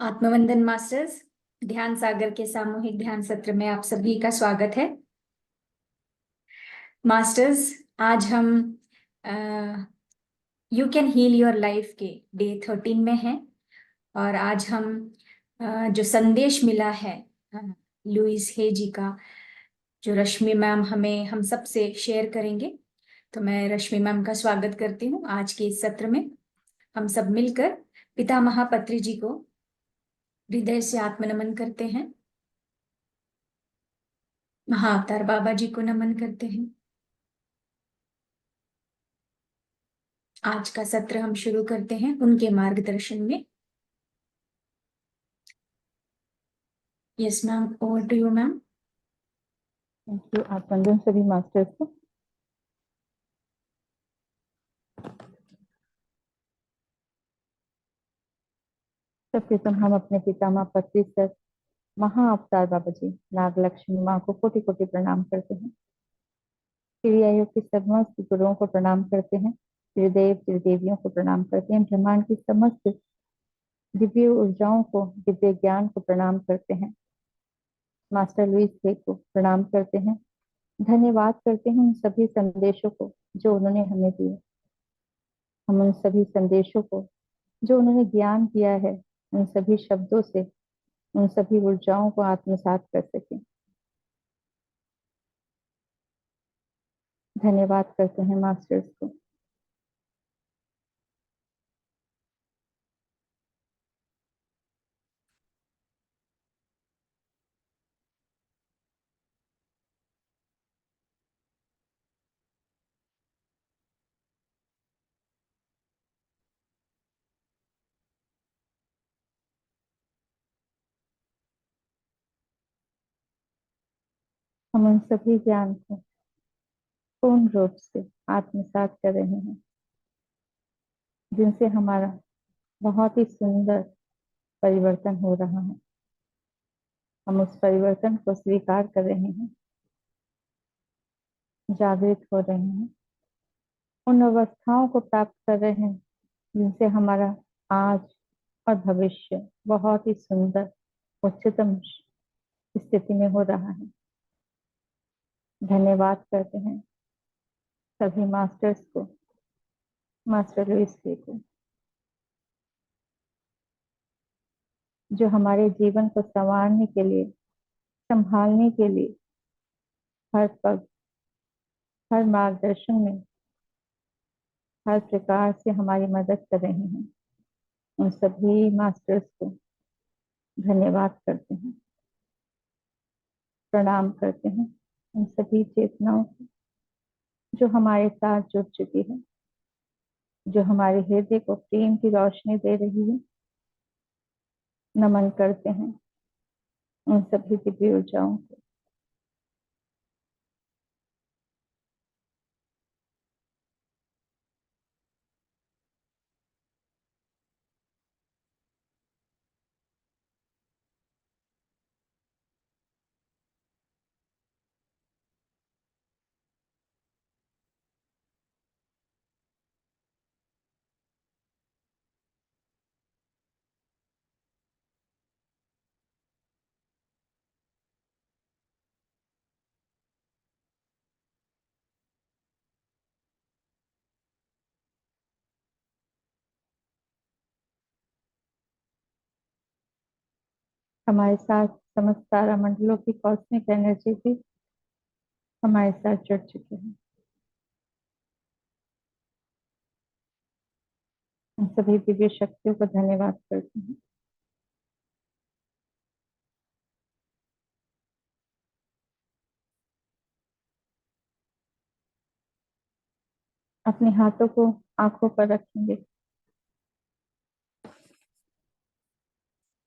आत्मवंदन masters, ध्यान सागर के सामूहिक ध्यान सत्र में आप सभी का स्वागत है। मास्टर्स, आज हम you can heal your life के डे 13 में हैं और आज हम जो संदेश मिला है लुइस हे जी का, जो रश्मि मैम हमें हम सब से शेयर करेंगे। तो मैं रश्मि मैम का स्वागत करती हूँ आज के इस सत्र में। हम सब मिलकर पिता महापत्री जी को हृदय से आत्मनमन करते हैं, महाअवतार बाबा जी को नमन करते हैं। आज का सत्र हम शुरू करते हैं उनके मार्गदर्शन में। Yes ma'am, over to you ma'am. Thank you. आप वंदन सभी मास्टर्स को। सबसे प्रथम हम अपने पितामह पत्री सर महाअवतार बाबा जी नाग लक्ष्मी माँ को कोटि कोटि प्रणाम करते हैं। त्रियायोग के समस्त गुरुओं को प्रणाम करते हैं। त्रिदेव त्रिदेवियों को प्रणाम करते हैं। ब्रह्मांड की समस्त दिव्य ऊर्जाओं को, दिव्य ज्ञान को प्रणाम करते हैं। मास्टर लुइस हे को प्रणाम करते हैं। धन्यवाद करते हैं उन सभी संदेशों को जो उन्होंने हमें दिए। हम उन सभी संदेशों को जो उन्होंने ज्ञान दिया है, उन सभी शब्दों से उन सभी ऊर्जाओं को आत्मसात कर सकें। धन्यवाद करते हैं मास्टर्स को। हम उन सभी ज्ञान को पूर्ण रूप से आत्मसात कर रहे हैं जिनसे हमारा बहुत ही सुंदर परिवर्तन हो रहा है। हम उस परिवर्तन को स्वीकार कर रहे हैं, जागृत हो रहे हैं, उन अवस्थाओं को प्राप्त कर रहे हैं जिनसे हमारा आज और भविष्य बहुत ही सुंदर उच्चतम स्थिति में हो रहा है। धन्यवाद करते हैं सभी मास्टर्स को, मास्टर लुइस हे को, जो हमारे जीवन को संवारने के लिए, संभालने के लिए हर पग, हर मार्गदर्शन में हर प्रकार से हमारी मदद कर रहे हैं। उन सभी मास्टर्स को धन्यवाद करते हैं, प्रणाम करते हैं। उन सभी चेतनाओं को जो हमारे साथ जुड़ चुकी है, जो हमारे हृदय को प्रेम की रोशनी दे रही है, नमन करते हैं उन सभी दिव्य ऊर्जाओं को। हमारे साथ समस्त तारा मंडलों की कॉस्मिक एनर्जी भी हमारे साथ जुड़ चुकी है। उन सभी दिव्य शक्तियों को धन्यवाद करते हैं। अपने हाथों को आंखों पर रखेंगे।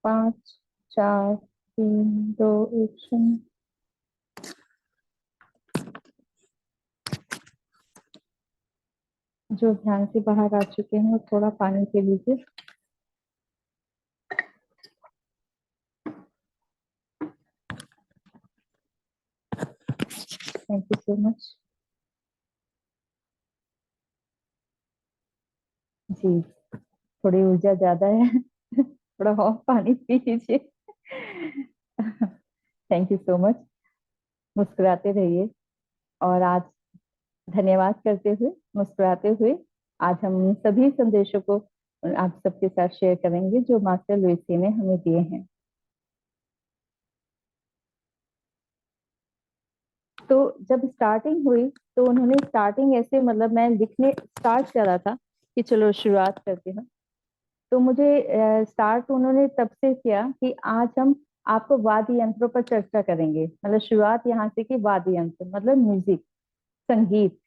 5 4 3 2 1 0। जो ध्यान से बाहर आ चुके हैं वो थोड़ा पानी पी लीजिए। Thank you so much. जी, थोड़ी ऊर्जा ज्यादा है। थोड़ा और पानी पी लीजिए। Thank you so much. मुस्कुराते रहिए। और आज धन्यवाद करते हुए, मुस्कुराते हुए, आज हम सभी संदेशों को आप सबके साथ शेयर करेंगे जो मास्टर लुइसी ने हमें दिए हैं। तो जब स्टार्टिंग हुई तो उन्होंने स्टार्टिंग ऐसे, मतलब मैं लिखने स्टार्ट करा था कि चलो शुरुआत करते हैं। तो मुझे स्टार्ट उन्होंने तब से किया कि आज हम आपको वाद्य यंत्रों पर चर्चा करेंगे। मतलब शुरुआत यहाँ से कि वाद्य यंत्र मतलब म्यूजिक, संगीत।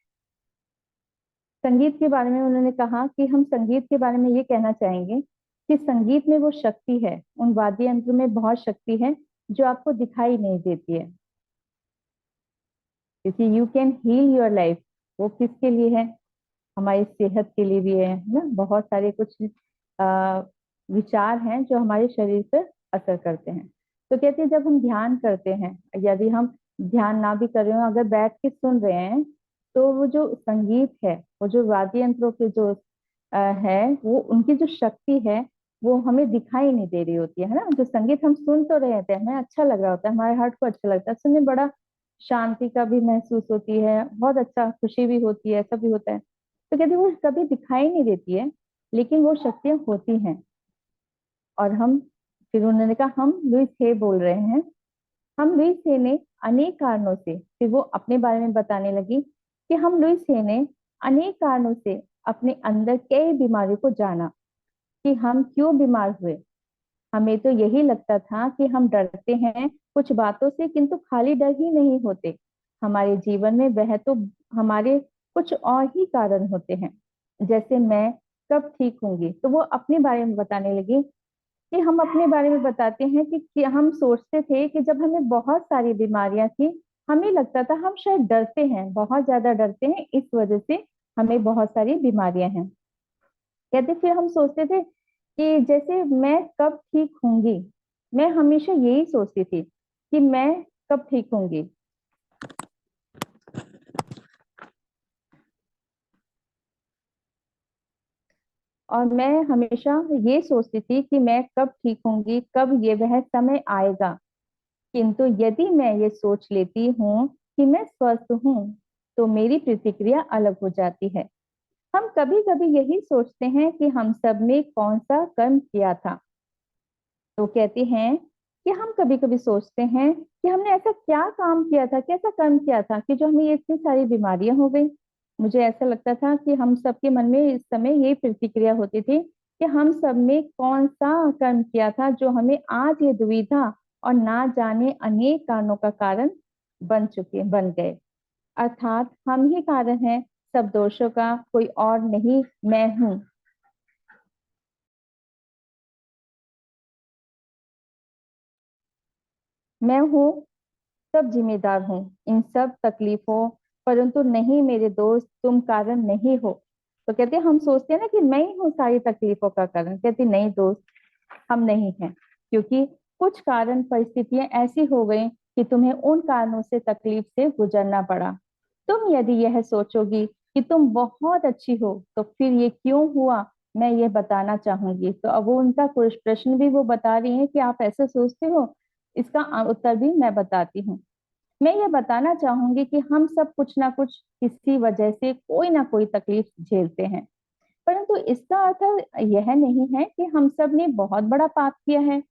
संगीत के बारे में उन्होंने कहा कि हम संगीत के बारे में ये कहना चाहेंगे कि संगीत में वो शक्ति है, उन वाद्य यंत्र में बहुत शक्ति है जो आपको दिखाई नहीं देती है। क्योंकि you can heal your life, वो किसके लिए है? हमारी सेहत के लिए भी है ना। बहुत सारे कुछ विचार हैं जो हमारे शरीर पर असर करते हैं। तो कहते हैं जब हम ध्यान करते हैं, यदि हम ध्यान ना भी कर रहे हो, अगर बैठ के सुन रहे हैं, तो वो जो संगीत है, वो जो वाद्य यंत्रों के जो है, वो उनकी जो शक्ति है वो हमें दिखाई नहीं दे रही होती है ना। जो संगीत हम सुन तो रहे थे, हमें अच्छा लग रहा होता है, हमारे हार्ट को अच्छा लगता है, सुनने बड़ा शांति का भी महसूस होती है, बहुत अच्छा खुशी भी होती है, ऐसा भी होता है। तो कहते वो कभी दिखाई नहीं देती है, लेकिन वो शक्तियां होती हैं। और हम, फिर उन्होंने कहा हम लुइस हे बोल रहे हैं। हम लुइस हे ने अनेक कारणों से, फिर वो अपने बारे में बताने लगी कि हम लुइस हे ने अनेक कारणों से अपने अंदर कई बीमारियों को जाना कि हम क्यों बीमार हुए। हमें तो यही लगता था कि हम डरते हैं कुछ बातों से, किंतु खाली डर ही नहीं होते हमारे जीवन में, वह तो हमारे कुछ और ही कारण होते हैं। जैसे मैं कब ठीक होंगी, तो वो अपने बारे में बताने लगी कि हम अपने बारे में बताते हैं कि हम सोचते थे कि जब हमें बहुत सारी बीमारियां थी, हमें लगता था हम शायद डरते हैं, बहुत ज्यादा डरते हैं, इस वजह से हमें बहुत सारी बीमारियां हैं। कहते फिर हम सोचते थे कि जैसे मैं कब ठीक होंगी। मैं हमेशा यही सोचती थी कि मैं कब ठीक होंगी। और मैं हमेशा ये सोचती थी कि मैं कब ठीक होंगी, कब ये वह समय आएगा। किंतु यदि मैं ये सोच लेती हूँ कि मैं स्वस्थ हूँ, तो मेरी प्रतिक्रिया अलग हो जाती है। हम कभी कभी यही सोचते हैं कि हम सब ने कौन सा कर्म किया था। तो कहते हैं कि हम कभी कभी सोचते हैं कि हमने ऐसा क्या काम किया था, कैसा कर्म किया था कि जो हमें ये इतनी सारी बीमारियां हो गई। मुझे ऐसा लगता था कि हम सबके मन में इस समय ये प्रतिक्रिया होती थी कि हम सब ने कौन सा कर्म किया था जो हमें आज ये दुविधा और ना जाने अनेक कारणों का कारण बन गए। अर्थात हम ही कारण हैं सब दोषों का, कोई और नहीं, मैं हूँ। मैं हूँ, सब जिम्मेदार हूँ इन सब तकलीफों, परंतु नहीं मेरे दोस्त, तुम कारण नहीं हो। तो कहते हैं हम सोचते हैं ना कि मैं ही हूँ सारी तकलीफों का कारण। कहती नहीं दोस्त, हम नहीं हैं। क्योंकि कुछ कारण परिस्थितियां ऐसी हो गई कि तुम्हें उन कारणों से तकलीफ से गुजरना पड़ा। तुम यदि यह सोचोगी कि तुम बहुत अच्छी हो, तो फिर ये क्यों हुआ, मैं ये बताना चाहूंगी। तो अब वो उनका कुछ प्रश्न भी वो बता रही हैं कि आप ऐसे सोचते हो, इसका उत्तर भी मैं बताती हूँ। मैं ये बताना चाहूंगी कि हम सब कुछ ना कुछ किसी वजह से कोई ना कोई तकलीफ झेलते हैं, परंतु इसका अर्थ यह नहीं है कि हम सब ने बहुत बड़ा पाप किया है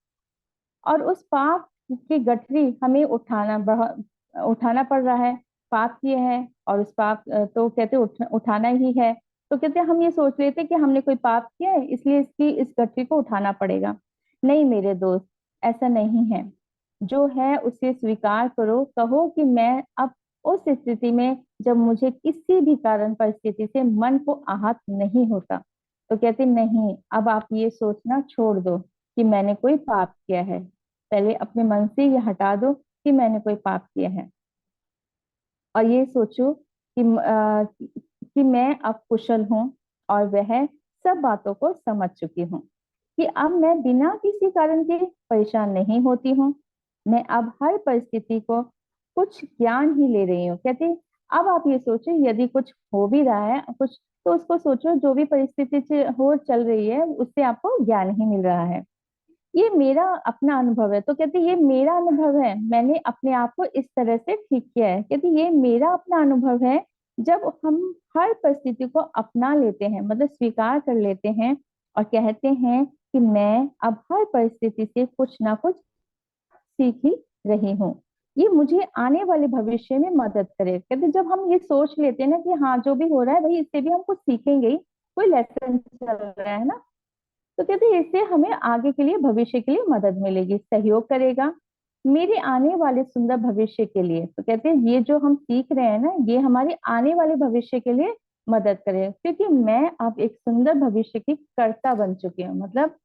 और उस पाप की गठरी हमें उठाना पड़ रहा है। पाप किए हैं और उस पाप तो कहते उठाना ही है। तो कहते हम ये सोच लेते कि हमने कोई पाप किया है इसलिए इसकी इस गठरी को उठाना पड़ेगा। नहीं मेरे दोस्त, ऐसा नहीं है। जो है उसे स्वीकार करो, कहो कि मैं अब उस स्थिति में जब मुझे किसी भी कारण परिस्थिति से मन को आहत नहीं होता। तो कहते नहीं, अब आप ये सोचना छोड़ दो कि मैंने कोई पाप किया है। पहले अपने मन से ये हटा दो कि मैंने कोई पाप किया है, और ये सोचो कि मैं अब कुशल हूँ और वह सब बातों को समझ चुकी हूँ कि अब मैं बिना किसी कारण के परेशान नहीं होती हूँ। मैं अब हर परिस्थिति को कुछ ज्ञान ही ले रही हूँ। कहते अब आप ये सोचो यदि कुछ हो भी रहा है कुछ, तो उसको सोचो जो भी परिस्थिति से हो चल रही है उससे आपको ज्ञान ही मिल रहा है। ये मेरा अपना अनुभव है। तो कहते ये मेरा अनुभव है, मैंने अपने आप को इस तरह से ठीक किया है। कहते ये मेरा अपना अनुभव है। जब हम हर परिस्थिति को अपना लेते हैं, मतलब स्वीकार कर लेते हैं और कहते हैं कि मैं अब हर परिस्थिति से कुछ ना कुछ सीख ही रही हूँ, ये मुझे आने वाले भविष्य में मदद करे। कहते जब हम ये सोच लेते हैं ना कि हाँ जो भी हो रहा है भाई इससे भी हम कुछ सीखेंगे ही, कोई लेसन चल रहा है ना, तो कहते हैं इससे हमें आगे के लिए भविष्य के लिए मदद मिलेगी, सहयोग करेगा मेरे आने वाले सुंदर भविष्य के लिए। तो कहते हैं ये जो हम सीख रहे हैं ना, ये हमारे आने वाले भविष्य के लिए मदद करे, क्योंकि मैं अब एक सुंदर भविष्य की कर्ता बन चुकी हूँ। मतलब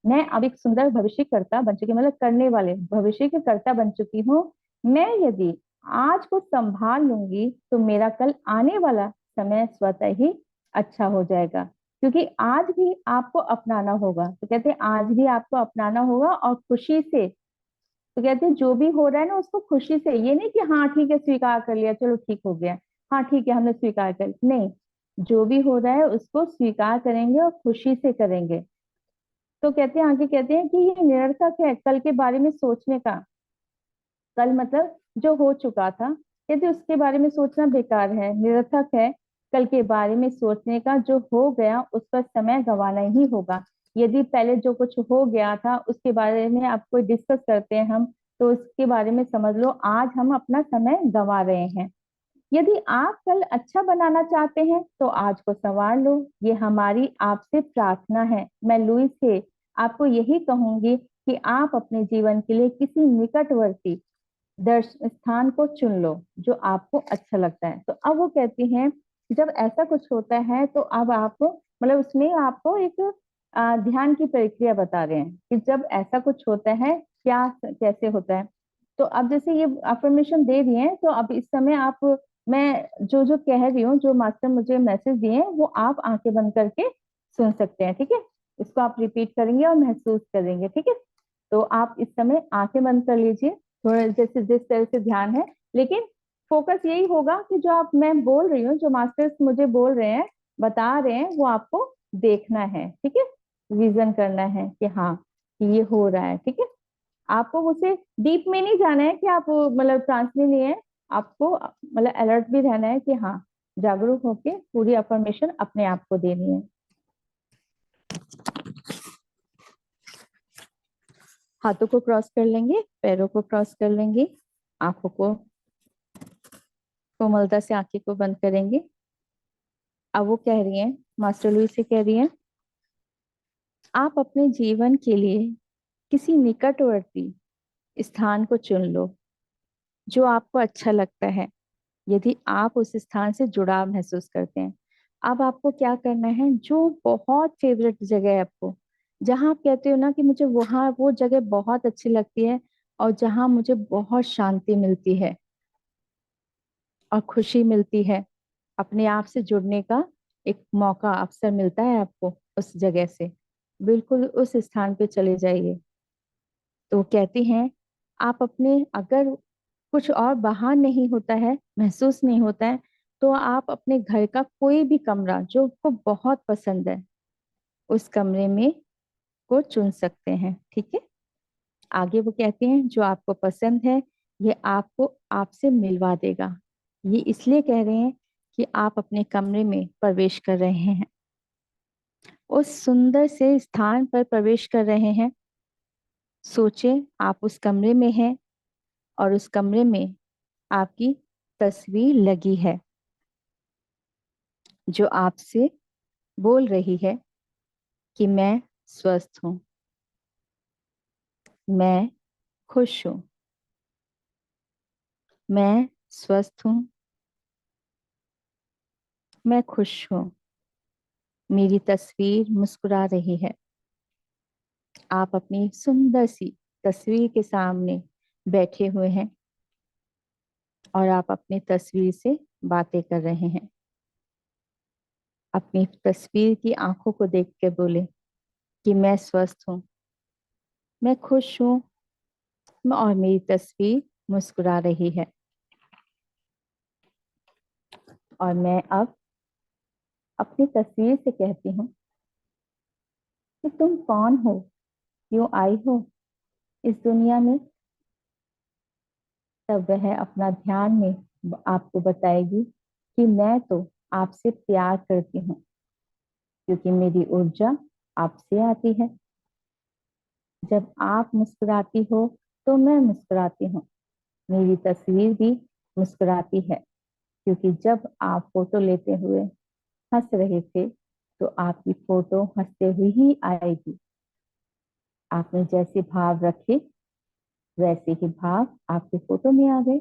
मैं अब एक सुंदर भविष्य की कर्ता बन चुकी हूँ, मतलब करने वाले भविष्य की कर्ता बन चुकी हूँ। मैं यदि आज को संभाल लूंगी तो मेरा कल आने वाला समय स्वतः ही अच्छा हो जाएगा, क्योंकि आज भी आपको अपनाना होगा। तो कहते हैं आज भी आपको अपनाना होगा और खुशी से। तो कहते हैं जो भी हो रहा है ना उसको खुशी से, ये नहीं कि हाँ ठीक है स्वीकार कर लिया चलो ठीक हो गया, हाँ ठीक है हमने स्वीकार कर, नहीं, जो भी हो रहा है उसको स्वीकार करेंगे और खुशी से करेंगे। तो कहते हैं आगे कहते हैं कि ये निरर्थक है कल के बारे में सोचने का। कल मतलब जो हो चुका था, यदि उसके बारे में सोचना बेकार है, निरर्थक है कल के बारे में सोचने का। जो हो गया उस पर समय गंवाना ही होगा। यदि पहले जो कुछ हो गया था उसके बारे में आप कोई डिस्कस करते हैं हम, तो उसके बारे में समझ लो आज हम अपना समय गंवा रहे हैं। यदि आप कल अच्छा बनाना चाहते हैं तो आज को संवार लो, ये हमारी आपसे प्रार्थना है। मैं लुईस है आपको यही कहूंगी कि आप अपने जीवन के लिए किसी निकटवर्ती दर्शन स्थान को चुन लो जो आपको अच्छा लगता है। तो अब वो कहती हैं जब ऐसा कुछ होता है तो अब आप मतलब उसमें आपको एक ध्यान की प्रक्रिया बता रहे हैं कि जब ऐसा कुछ होता है क्या कैसे होता है। तो अब जैसे ये अफर्मेशन दे दिए हैं तो अब इस समय आप, मैं जो जो कह रही हूँ, जो मास्टर मुझे मैसेज दिए हैं वो आप आंखें बंद करके सुन सकते हैं, ठीक है। इसको आप रिपीट करेंगे और महसूस करेंगे, ठीक है। तो आप इस समय आंखें बंद कर लीजिए, थोड़ा जैसे जिस तरह से ध्यान है, लेकिन फोकस यही होगा कि जो आप मैं बोल रही हूँ, जो मास्टर्स मुझे बोल रहे हैं बता रहे हैं, वो आपको देखना है, ठीक है। विजन करना है कि हाँ ये हो रहा है, ठीक है। आपको उसे डीप में नहीं जाना है कि आप मतलब ट्रांस में नहीं है, आपको मतलब अलर्ट भी रहना है कि हाँ जागरूक होके पूरी अफर्मेशन अपने आप को देनी है। हाथों को क्रॉस कर लेंगे, पैरों को क्रॉस कर लेंगे, आंखों को कोमलता से आंखें को बंद करेंगे। अब वो कह रही हैं, मास्टर लुई से कह रही हैं, आप अपने जीवन के लिए किसी निकटवर्ती स्थान को चुन लो जो आपको अच्छा लगता है, यदि आप उस स्थान से जुड़ाव महसूस करते हैं। अब आपको क्या करना है, जो बहुत फेवरेट जगह है आपको, जहां आप कहते हो ना कि मुझे वहां वो जगह बहुत अच्छी लगती है और जहां मुझे बहुत शांति मिलती है और खुशी मिलती है, अपने आप से जुड़ने का एक मौका अवसर मिलता है आपको उस जगह से, बिल्कुल उस स्थान पे चले जाइए। तो वो कहती हैं आप अपने, अगर कुछ और बाहर नहीं होता है, महसूस नहीं होता है, तो आप अपने घर का कोई भी कमरा जो आपको बहुत पसंद है उस कमरे में को चुन सकते हैं, ठीक है। आगे वो कहते हैं जो आपको पसंद है ये आपको आपसे मिलवा देगा। ये इसलिए कह रहे हैं कि आप अपने कमरे में प्रवेश कर रहे हैं, उस सुंदर से स्थान पर प्रवेश कर रहे हैं। सोचिए आप उस कमरे में हैं और उस कमरे में आपकी तस्वीर लगी है जो आपसे बोल रही है कि मैं स्वस्थ हूँ, मैं खुश हूँ, मैं स्वस्थ हूँ, मैं खुश हूँ। मेरी तस्वीर मुस्कुरा रही है। आप अपनी सुंदर सी तस्वीर के सामने बैठे हुए हैं और आप अपनी तस्वीर से बातें कर रहे हैं। अपनी तस्वीर की आंखों को देख के बोले कि मैं स्वस्थ हूँ, मैं खुश हूँ और मेरी तस्वीर मुस्कुरा रही है। और मैं अब अपनी तस्वीर से कहती हूँ कि तुम कौन हो, क्यों आई हो इस दुनिया में, तब वह अपना ध्यान में आपको बताएगी कि मैं तो आपसे प्यार करती हूँ, क्योंकि मेरी ऊर्जा आपसे आती है। जब आप मुस्कुराती हो तो मैं मुस्कुराती हूँ। मेरी तस्वीर भी मुस्कुराती है, क्योंकि जब आप फोटो लेते हुए हंस रहे थे तो आपकी फोटो हंसते हुए ही आएगी। आपने जैसे भाव रखे वैसे ही भाव आपके फोटो में आ गए।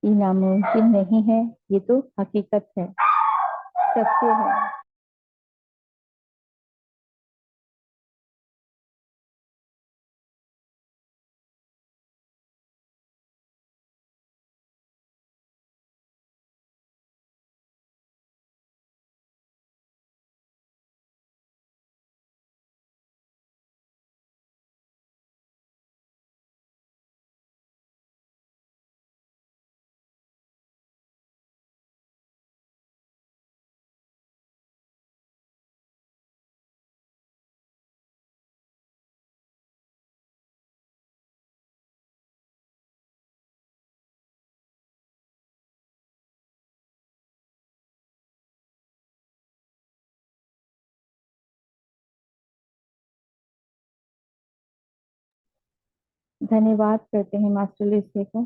ये नामुमकिन नहीं है, ये तो हकीकत है, सत्य है। धन्यवाद करते हैं मास्टर लिसे को।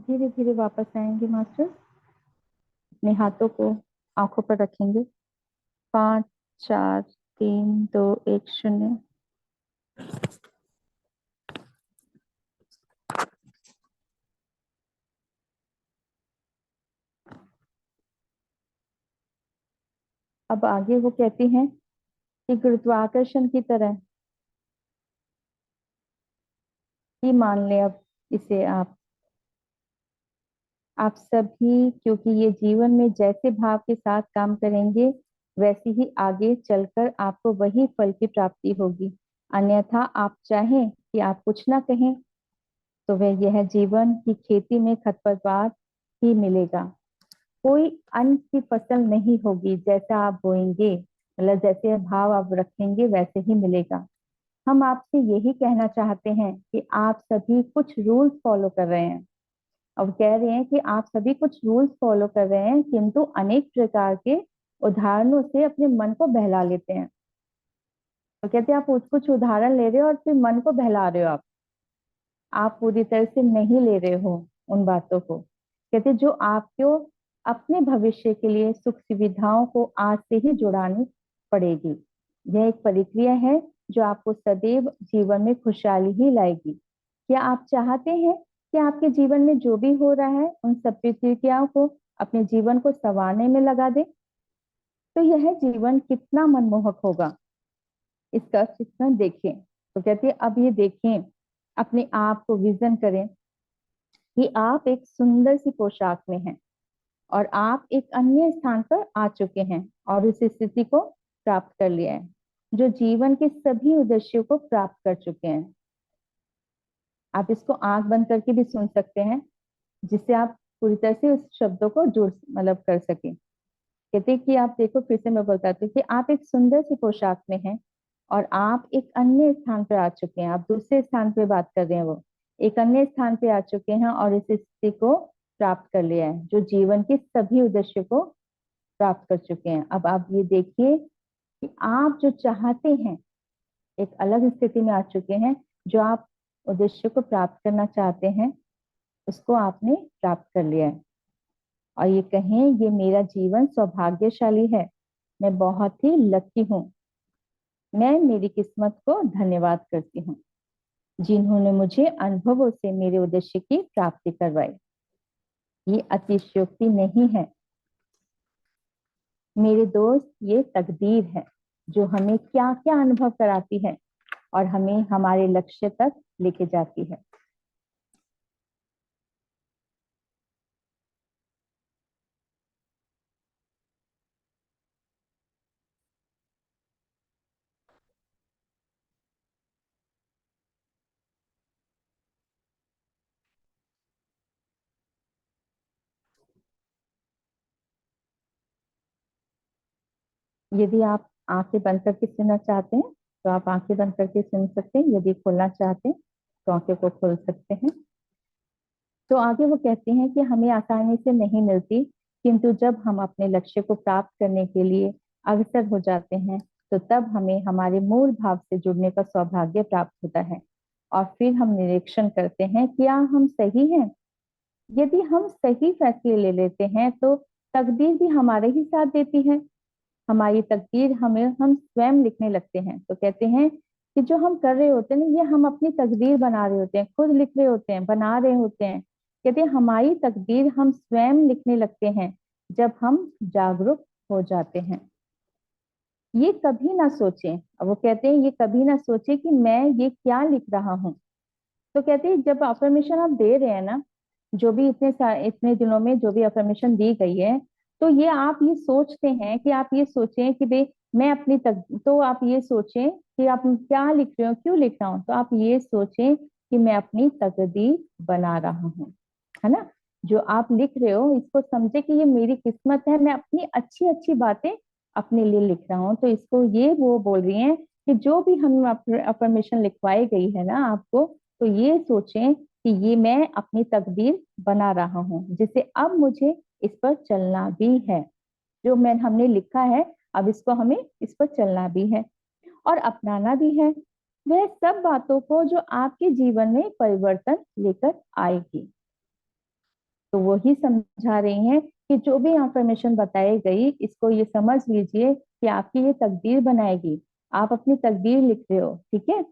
धीरे धीरे वापस आएंगे मास्टर। अपने हाथों को आंखों पर रखेंगे। 5 4 3 2 1 0। अब आगे वो कहती हैं कि गुरुत्वाकर्षण की तरह ही मान ले अब इसे आप सभी, क्योंकि ये जीवन में जैसे भाव के साथ काम करेंगे वैसे ही आगे चलकर आपको वही फल की प्राप्ति होगी। अन्यथा आप चाहें कि आप कुछ ना कहें तो वह यह जीवन की खेती में खरपतवार ही मिलेगा। कोई अन्न की फसल नहीं होगी। जैसा आप बोएंगे, मतलब जैसे भाव आप रखेंगे वैसे ही मिलेगा। हम आपसे यही कहना चाहते हैं कि आप सभी कुछ रूल्स फॉलो कर रहे हैं। अब कह रहे हैं कि आप सभी कुछ रूल्स फॉलो कर रहे हैं, किंतु अनेक प्रकार के उदाहरणों से अपने मन को बहला लेते हैं। तो कहते हैं आप कुछ कुछ उदाहरण ले रहे हो और फिर मन को बहला रहे हो। आप पूरी तरह से नहीं ले रहे हो उन बातों को। कहते जो आपको अपने भविष्य के लिए सुख सुविधाओं को आज से ही जुड़ानी पड़ेगी। यह एक प्रक्रिया है जो आपको सदैव जीवन में खुशहाली ही लाएगी। क्या आप चाहते हैं कि आपके जीवन में जो भी हो रहा है उन सब प्रक्रियाओं को अपने जीवन को संवारने में लगा दे? तो यह जीवन कितना मनमोहक होगा, इसका चित्रण देखें। तो कहते हैं अब ये देखें, अपने आप को विजन करें कि आप एक सुंदर सी पोशाक में हैं और आप एक अन्य स्थान पर आ चुके हैं और इस स्थिति को प्राप्त कर लिया है, जो जीवन के सभी उद्देश्यों को प्राप्त कर चुके हैं। आप इसको आंख बंद करके भी सुन सकते हैं, जिससे आप पूरी तरह से उस शब्दों को जुड़ मतलब कर सकें। कहते हैं कि आप देखो, फिर से मैं बताती हूँ कि आप एक सुंदर सी पोशाक में हैं और आप एक अन्य स्थान पर आ चुके हैं। आप दूसरे स्थान पे बात कर रहे हैं, वो एक अन्य स्थान पे आ चुके हैं और इस स्थिति को प्राप्त कर लिया है, जो जीवन के सभी उद्देश्य को प्राप्त कर चुके हैं। अब आप ये देखिए कि आप जो चाहते हैं एक अलग स्थिति में आ चुके हैं, जो आप उद्देश्य को प्राप्त करना चाहते हैं उसको आपने प्राप्त कर लिया है। और ये कहें, ये मेरा जीवन सौभाग्यशाली है, मैं बहुत ही लकी हूँ। मैं मेरी किस्मत को धन्यवाद करती हूँ जिन्होंने मुझे अनुभवों से मेरे उद्देश्य की प्राप्ति करवाई। ये अतिशयोक्ति नहीं है मेरे दोस्त, ये तकदीर है जो हमें क्या क्या अनुभव कराती है और हमें हमारे लक्ष्य तक लेके जाती है। यदि आप आंखें बंद करके सुनना चाहते हैं तो आप आंखें बंद करके सुन सकते हैं, यदि खोलना चाहते हैं तो आंखें को खोल सकते हैं। तो आगे वो कहते हैं कि हमें आसानी से नहीं मिलती, किंतु जब हम अपने लक्ष्य को प्राप्त करने के लिए अग्रसर हो जाते हैं तो तब हमें हमारे मूल भाव से जुड़ने का सौभाग्य प्राप्त होता है। और फिर हम निरीक्षण करते हैं क्या हम सही हैं। यदि हम सही फैसले ले लेते हैं तो तकदीर भी हमारे ही साथ देती है। हमारी तकदीर हमें हम स्वयं लिखने लगते हैं। तो कहते हैं कि जो हम कर रहे होते हैं ना, ये हम अपनी तकदीर बना रहे होते हैं, खुद लिख रहे होते हैं, बना रहे होते हैं। कहते हैं हमारी तकदीर हम स्वयं लिखने लगते हैं जब हम जागरूक हो जाते हैं। ये कभी ना सोचें, अब वो कहते हैं ये कभी ना सोचे कि मैं ये क्या लिख रहा हूँ। तो कहते हैं जब अफर्मेशन आप दे रहे हैं ना, जो भी इतने दिनों में जो भी अफर्मेशन दी गई है, तो ये आप ये सोचते हैं कि आप ये सोचें कि भाई मैं अपनी तक, तो आप ये सोचें कि आप क्या लिख रहे हो, क्यों लिख रहा हूँ। तो आप ये सोचें कि मैं अपनी तकदीर बना रहा हूँ, है ना। जो आप लिख रहे हो इसको समझे कि ये मेरी किस्मत है, मैं अपनी अच्छी अच्छी बातें अपने लिए लिख रहा हूँ। तो इसको ये वो बोल रही हैं कि जो भी हम अफर्मेशन लिखवाई गई है ना आपको, तो ये सोचें कि ये मैं अपनी तकदीर बना रहा हूँ, जिसे अब मुझे इस पर चलना भी है। जो मैं हमने लिखा है अब इसको हमें इस पर चलना भी है और अपनाना भी है। वह सब बातों को जो आपके जीवन में परिवर्तन लेकर आएगी। तो वही समझा रही हैं कि जो भी इंफॉर्मेशन बताई गई इसको ये समझ लीजिए कि आपकी ये तकदीर बनाएगी। आप अपनी तकदीर लिख रहे हो, ठीक है।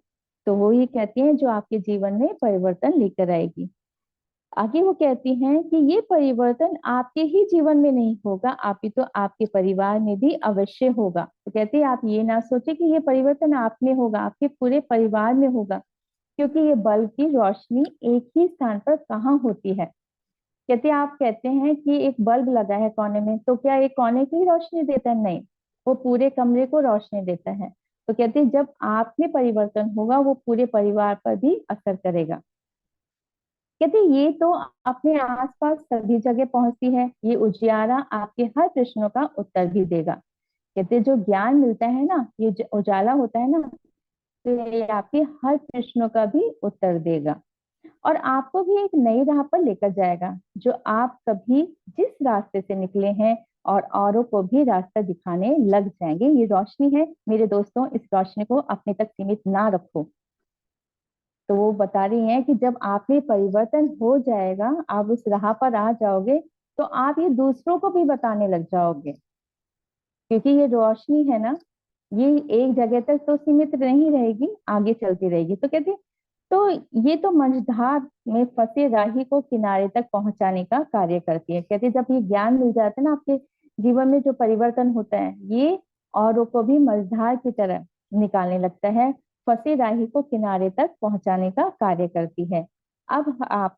तो वो ये कहती हैं जो आपके जीवन में परिवर्तन लेकर आएगी। आगे वो कहती हैं कि ये परिवर्तन आपके ही जीवन में नहीं होगा, आप ही तो आपके परिवार में भी अवश्य होगा। तो कहती है आप ये ना सोचे कि ये परिवर्तन आप में होगा, आपके पूरे परिवार में होगा, क्योंकि ये बल्ब की रोशनी एक ही स्थान पर कहाँ होती है। कहते आप कहते हैं कि एक बल्ब लगा है कोने में, तो क्या एक कोने की ही रोशनी देता है? नहीं, वो पूरे कमरे को रोशनी देता है। तो कहते हैं जब आप में परिवर्तन होगा वो पूरे परिवार पर भी असर करेगा। कहते ये तो अपने आसपास सभी जगह पहुंचती है, ये उजियारा आपके हर प्रश्नों का उत्तर भी देगा। कहते जो ज्ञान मिलता है ना, ये उजाला होता है ना, तो ये आपके हर प्रश्नों का भी उत्तर देगा और आपको भी एक नई राह पर लेकर जाएगा, जो आप कभी जिस रास्ते से निकले हैं और औरों को भी रास्ता दिखाने लग जाएंगे। ये रोशनी है मेरे दोस्तों, इस रोशनी को अपने तक सीमित ना रखो। तो वो बता रही हैं कि जब आप में परिवर्तन हो जाएगा, आप उस राह पर आ जाओगे, तो आप ये दूसरों को भी बताने लग जाओगे, क्योंकि ये रोशनी है ना, ये एक जगह तक तो सीमित नहीं रहेगी, आगे चलती रहेगी। तो कहते तो ये तो मंझधार में फंसे राही को किनारे तक पहुंचाने का कार्य करती है। कहते जब ये ज्ञान मिल जाता है ना, आपके जीवन में जो परिवर्तन होता है, ये औरों को भी मझधार की तरह निकालने लगता है, फंसे राही को किनारे तक पहुंचाने का कार्य करती है। अब आप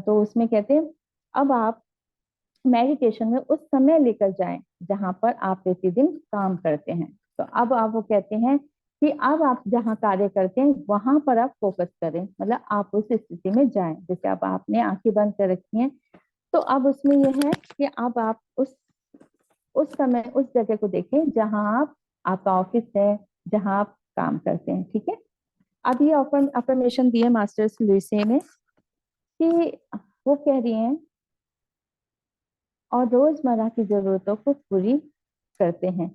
तो उसमें कहते हैं अब आप मेडिटेशन में उस समय लेकर जाएं जहां पर आप प्रतिदिन काम करते हैं। तो अब आप वो कहते हैं कि अब आप जहाँ कार्य करते हैं वहां पर आप फोकस करें, मतलब आप उस स्थिति में जाएं। जैसे अब आपने आंखें बंद कर रखी हैं, तो अब उसमें यह है कि अब आप उस समय उस जगह को देखें जहां आपका ऑफिस है, जहां आप काम करते हैं, ठीक है। अब ये अफर्मेशन दिए मास्टर्स लुइसे ने कि वो कह रही हैं और रोजमर्रा की जरूरतों को पूरी करते हैं,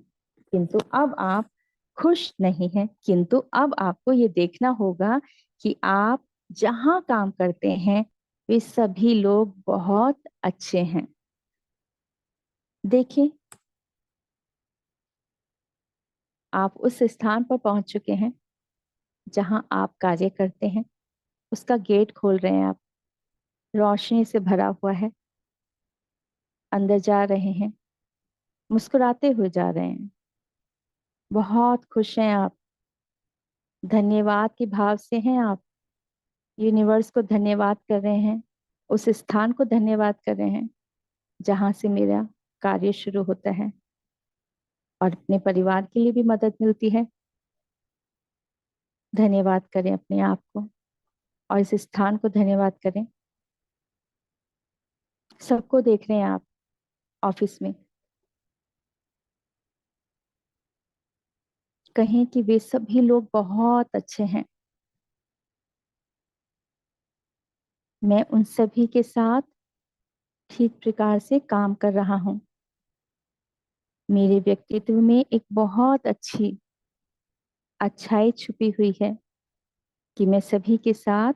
किंतु अब आप खुश नहीं हैं। किंतु अब आपको ये देखना होगा कि आप जहां काम करते हैं वे सभी लोग बहुत अच्छे हैं। देखिए, आप उस स्थान पर पहुंच चुके हैं जहां आप कार्य करते हैं। उसका गेट खोल रहे हैं आप, रोशनी से भरा हुआ है। अंदर जा रहे हैं, मुस्कुराते हुए जा रहे हैं। बहुत खुश हैं आप, धन्यवाद के भाव से हैं आप। यूनिवर्स को धन्यवाद कर रहे हैं, उस स्थान को धन्यवाद कर रहे हैं जहां से मेरा कार्य शुरू होता है और अपने परिवार के लिए भी मदद मिलती है। धन्यवाद करें अपने आप को और इस स्थान को धन्यवाद करें। सबको देख रहे हैं आप ऑफिस में, कहें कि वे सभी लोग बहुत अच्छे हैं। मैं उन सभी के साथ ठीक प्रकार से काम कर रहा हूँ। मेरे व्यक्तित्व में एक बहुत अच्छी अच्छाई छुपी हुई है कि मैं सभी के साथ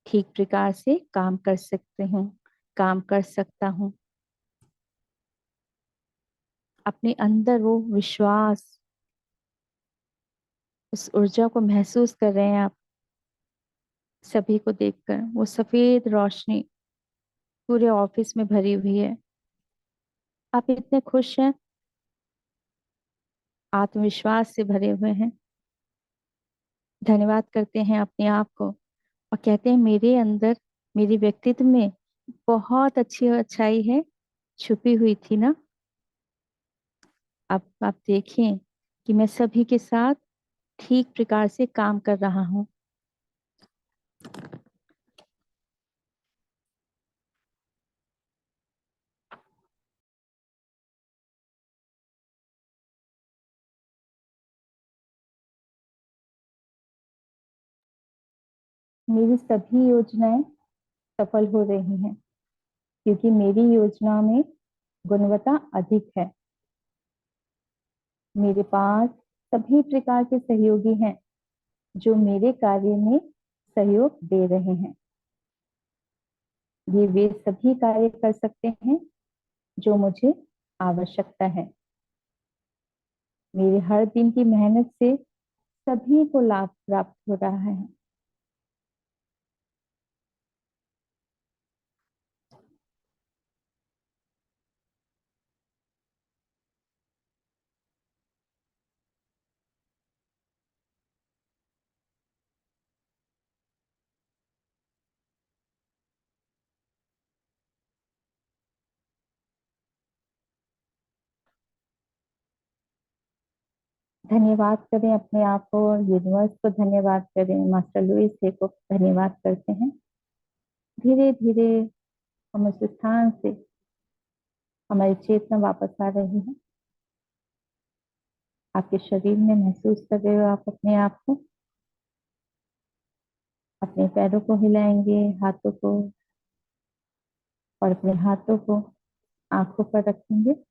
ठीक प्रकार से काम कर सकती हूँ, काम कर सकता हूँ। अपने अंदर वो विश्वास, उस ऊर्जा को महसूस कर रहे हैं आप। सभी को देखकर वो सफेद रोशनी पूरे ऑफिस में भरी हुई है। आप इतने खुश हैं, आत्मविश्वास से भरे हुए हैं। धन्यवाद करते हैं अपने आप को और कहते हैं मेरे अंदर, मेरे व्यक्तित्व में बहुत अच्छी अच्छाई है, छुपी हुई थी ना। अब आप देखें कि मैं सभी के साथ ठीक प्रकार से काम कर रहा हूँ। मेरी सभी योजनाएं सफल हो रही हैं क्योंकि मेरी योजना में गुणवत्ता अधिक है। मेरे पास सभी प्रकार के सहयोगी हैं जो मेरे कार्य में सहयोग दे रहे हैं। ये वे सभी कार्य कर सकते हैं जो मुझे आवश्यकता है। मेरे हर दिन की मेहनत से सभी को लाभ प्राप्त हो रहा है। धन्यवाद करें अपने आप को, यूनिवर्स को धन्यवाद करें, मास्टर लुइस हे को धन्यवाद करते हैं। धीरे धीरे हम उस स्थान से हमारी चेतना वापस आ रही है। आपके शरीर में महसूस कर रहे हो आप अपने आप को। अपने पैरों को हिलाएंगे, हाथों को, और अपने हाथों को आंखों पर रखेंगे।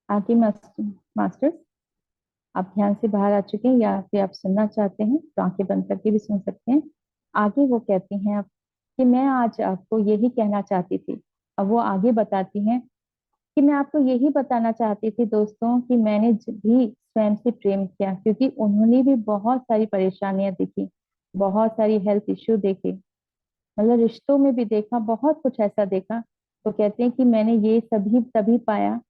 आगे मास्टर्स, आप ध्यान से बाहर आ चुके हैं या फिर आप सुनना चाहते हैं तो आंखें बंद करके भी सुन सकते हैं। आगे वो कहती हैं आप कि मैं आज आपको यही कहना चाहती थी। अब वो आगे बताती हैं कि मैं आपको यही बताना चाहती थी दोस्तों कि मैंने भी स्वयं से प्रेम किया क्योंकि उन्होंने भी बहुत सारी परेशानियां देखी, बहुत सारी हेल्थ इश्यू देखे, मतलब रिश्तों में भी देखा, बहुत कुछ ऐसा देखा। तो कहते हैं कि मैंने ये सभी तभी पाया।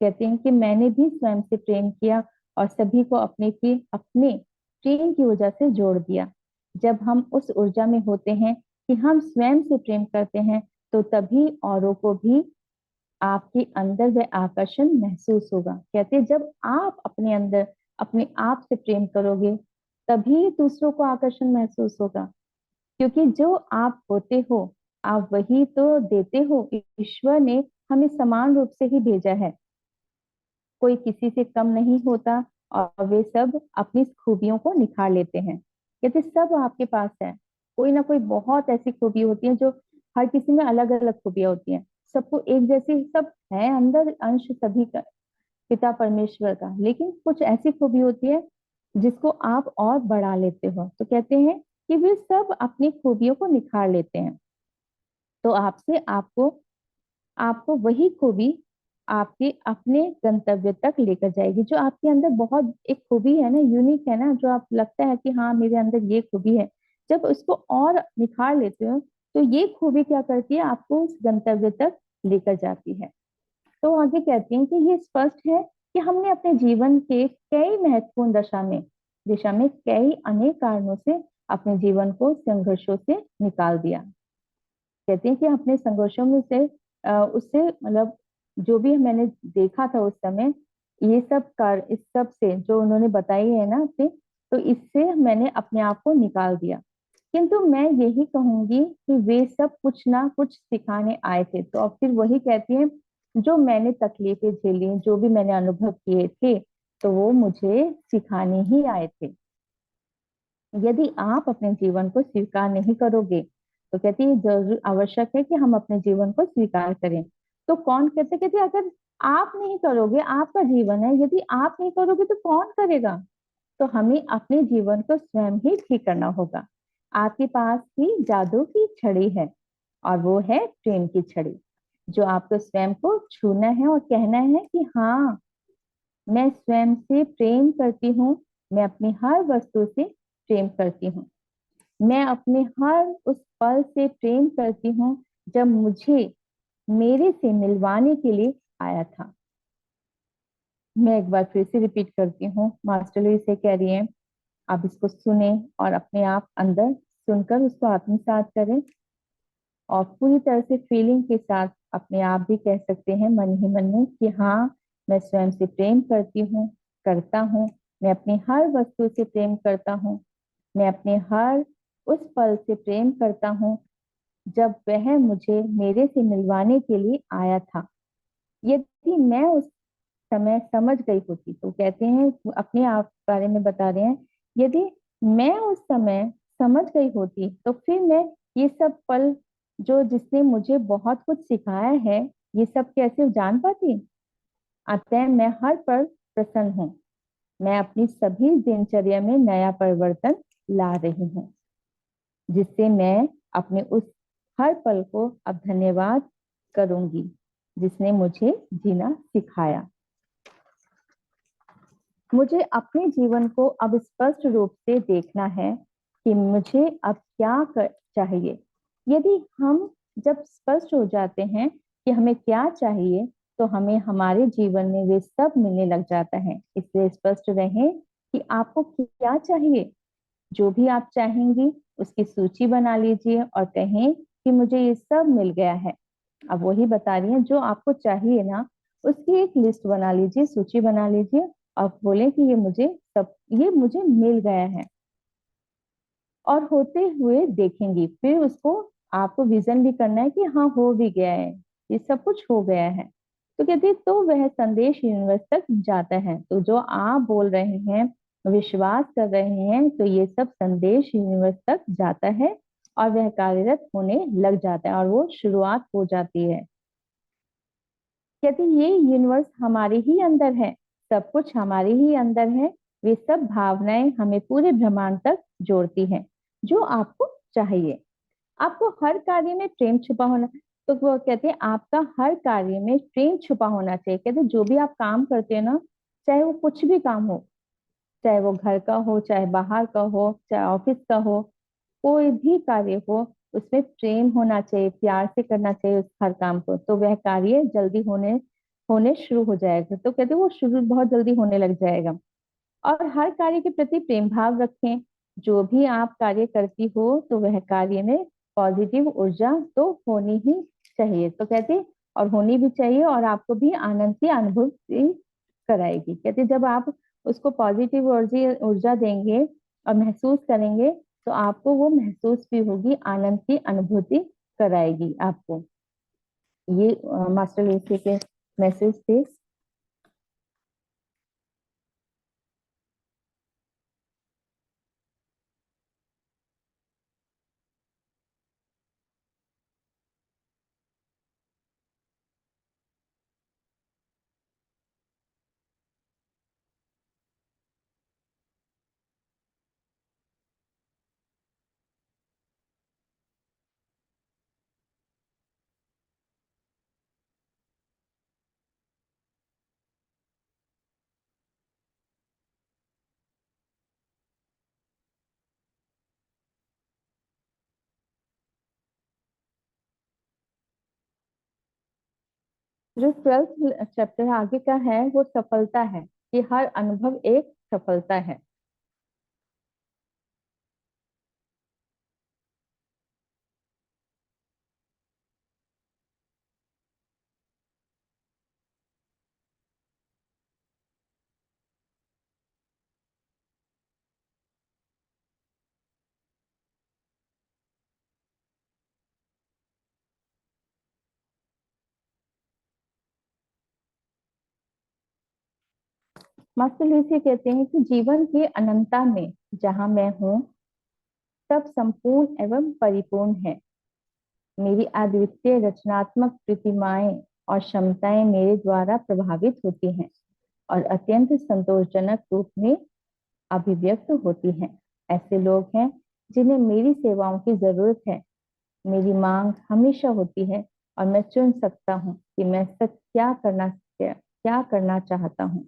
कहते हैं कि मैंने भी स्वयं से प्रेम किया और सभी को अपने प्रेम की ऊर्जा से जोड़ दिया। जब हम उस ऊर्जा में होते हैं कि हम स्वयं से प्रेम करते हैं तो तभी औरों को भी आपके अंदर वह आकर्षण महसूस होगा। कहते हैं जब आप अपने अंदर अपने आप से प्रेम करोगे तभी दूसरों को आकर्षण महसूस होगा, क्योंकि जो आप होते हो आप वही तो देते हो। ईश्वर ने हमें समान रूप से ही भेजा है, कोई किसी से कम नहीं होता और वे सब अपनी खूबियों को निखार लेते हैं। कहते सब आपके पास है, कोई ना कोई बहुत ऐसी खूबी होती है जो हर किसी में अलग अलग खूबियां होती हैं, सबको एक जैसे सब है अंदर अंश सभी का पिता परमेश्वर का, लेकिन कुछ ऐसी खूबी होती है जिसको आप और बढ़ा लेते हो। तो कहते हैं कि वे सब अपनी खूबियों को निखार लेते हैं। तो आपसे आपको आपको वही खूबी आपके अपने गंतव्य तक लेकर जाएगी। जो आपके अंदर बहुत एक खूबी है ना, यूनिक है ना, जो आप लगता है कि हाँ मेरे अंदर ये खूबी है, जब उसको और निखार लेते हो तो ये खूबी क्या करती है, आपको उस गंतव्य तक लेकर जाती है। तो आगे कहते हैं कि ये स्पष्ट है कि हमने अपने जीवन के कई महत्वपूर्ण दिशा में कई अनेक कारणों से अपने जीवन को संघर्षों से निकाल दिया। कहते हैं कि अपने संघर्षों में से उससे मतलब जो भी मैंने देखा था उस समय, ये सब कर इस सब से जो उन्होंने बताई है ना अपने, तो इससे मैंने अपने आप को निकाल दिया। किंतु मैं यही कहूंगी कि वे सब कुछ ना कुछ सिखाने आए थे। तो अब फिर वही कहती है, जो मैंने तकलीफें झेली, जो भी मैंने अनुभव किए थे, तो वो मुझे सिखाने ही आए थे। यदि आप अपने जीवन को स्वीकार नहीं करोगे, तो कहती है जरूर आवश्यक है कि हम अपने जीवन को स्वीकार करें। तो कौन कहते अगर आप नहीं करोगे, आपका जीवन है, यदि आप नहीं करोगे तो कौन करेगा। तो हमें अपने जीवन को स्वयं ही ठीक करना होगा। आपके पास ही जादू की छड़ी है, और वो है प्रेम की छड़ी, जो आपको स्वयं को छूना है और कहना है कि हाँ, मैं स्वयं से प्रेम करती हूँ, मैं अपनी हर वस्तु से प्रेम करती हूँ, मैं अपने हर उस पल से प्रेम करती हूँ जब मुझे मेरे से मिलवाने के लिए आया था। मैं एक बार फिर से रिपीट करती हूँ, मास्टर लुईस से कह रही है, आप इसको सुने और अपने आप अंदर सुनकर उसको आत्मसात करें, और पूरी तरह से फीलिंग के साथ अपने आप भी कह सकते हैं मन ही मन में कि हाँ, मैं स्वयं से प्रेम करती हूँ, करता हूँ, मैं अपनी हर वस्तु से प्रेम करता हूँ, मैं अपने हर उस पल से प्रेम करता हूँ जब वह मुझे मेरे से मिलवाने के लिए आया था। यदि मैं उस समय समझ गई होती, तो कहते हैं अपने आप बारे में बता रहे हैं, यदि मैं उस समय समझ गई होती तो फिर मैं ये सब पल जो जिसने मुझे बहुत कुछ सिखाया है, ये सब कैसे जान पाती। अतः मैं हर पल प्रसन्न हूँ, मैं अपनी सभी दिनचर्या में नया परिवर्तन ला रही हूँ, जिससे मैं अपने उस हर पल को अब धन्यवाद करूंगी जिसने मुझे जीना सिखाया। मुझे अपने जीवन को अब स्पष्ट रूप से देखना है कि मुझे अब क्या चाहिए। यदि हम जब स्पष्ट हो जाते हैं कि हमें क्या चाहिए, तो हमें हमारे जीवन में वे सब मिलने लग जाता है। इसलिए स्पष्ट रहें कि आपको क्या चाहिए। जो भी आप चाहेंगी उसकी सूची बना लीजिए और कहें कि मुझे ये सब मिल गया है। अब वही बता रही हैं, जो आपको चाहिए ना, उसकी एक लिस्ट बना लीजिए, सूची बना लीजिए, और बोले कि ये मुझे मिल गया है। और होते हुए देखेंगी, फिर उसको आपको विजन भी करना है कि हाँ हो भी गया है, ये सब कुछ हो गया है। तो कहती है तो वह संदेश यूनिवर्स तक जाता है। तो जो आप बोल रहे हैं, विश्वास कर रहे हैं, तो ये सब संदेश यूनिवर्स तक जाता है और वह कार्यरत होने लग जाता है, और वो शुरुआत हो जाती है। कहते ये यूनिवर्स हमारे ही अंदर है, सब कुछ हमारे ही अंदर है। वे सब भावनाएं हमें पूरे ब्रह्मांड तक जोड़ती हैं। जो आपको चाहिए, आपको हर कार्य में प्रेम छुपा होना। तो वो कहते हैं आपका हर कार्य में प्रेम छुपा होना चाहिए। कहते जो भी आप काम करते हैं ना, चाहे वो कुछ भी काम हो, चाहे वो घर का हो, चाहे बाहर का हो, चाहे ऑफिस का हो, कोई भी कार्य हो, उसमें प्रेम होना चाहिए, प्यार से करना चाहिए उस हर काम को, तो वह कार्य जल्दी होने होने शुरू हो जाएगा। तो कहते वो शुरू बहुत जल्दी होने लग जाएगा। और हर कार्य के प्रति प्रेम भाव रखें। जो भी आप कार्य करती हो, तो वह कार्य में पॉजिटिव ऊर्जा तो होनी ही चाहिए। तो कहते और होनी भी चाहिए, और आपको भी आनंद की अनुभूति कराएगी। कहते जब आप उसको पॉजिटिव ऊर्जा ऊर्जा देंगे और महसूस करेंगे, तो आपको वो महसूस भी होगी, आनंद की अनुभूति कराएगी आपको। ये मास्टर लेसी के मैसेज थे। जो 12th चैप्टर आगे का है वो सफलता है, कि हर अनुभव एक सफलता है। मास्टर लुईस कहते हैं कि जीवन की अनंतता में जहां मैं हूँ सब संपूर्ण एवं परिपूर्ण है। मेरी अद्वितीय रचनात्मक प्रतिमाएं और क्षमताएं मेरे द्वारा प्रभावित होती हैं और अत्यंत संतोषजनक रूप में अभिव्यक्त होती हैं। ऐसे लोग हैं जिन्हें मेरी सेवाओं की जरूरत है। मेरी मांग हमेशा होती है और मैं चुन सकता हूँ कि मैं सच क्या करना चाहता हूँ।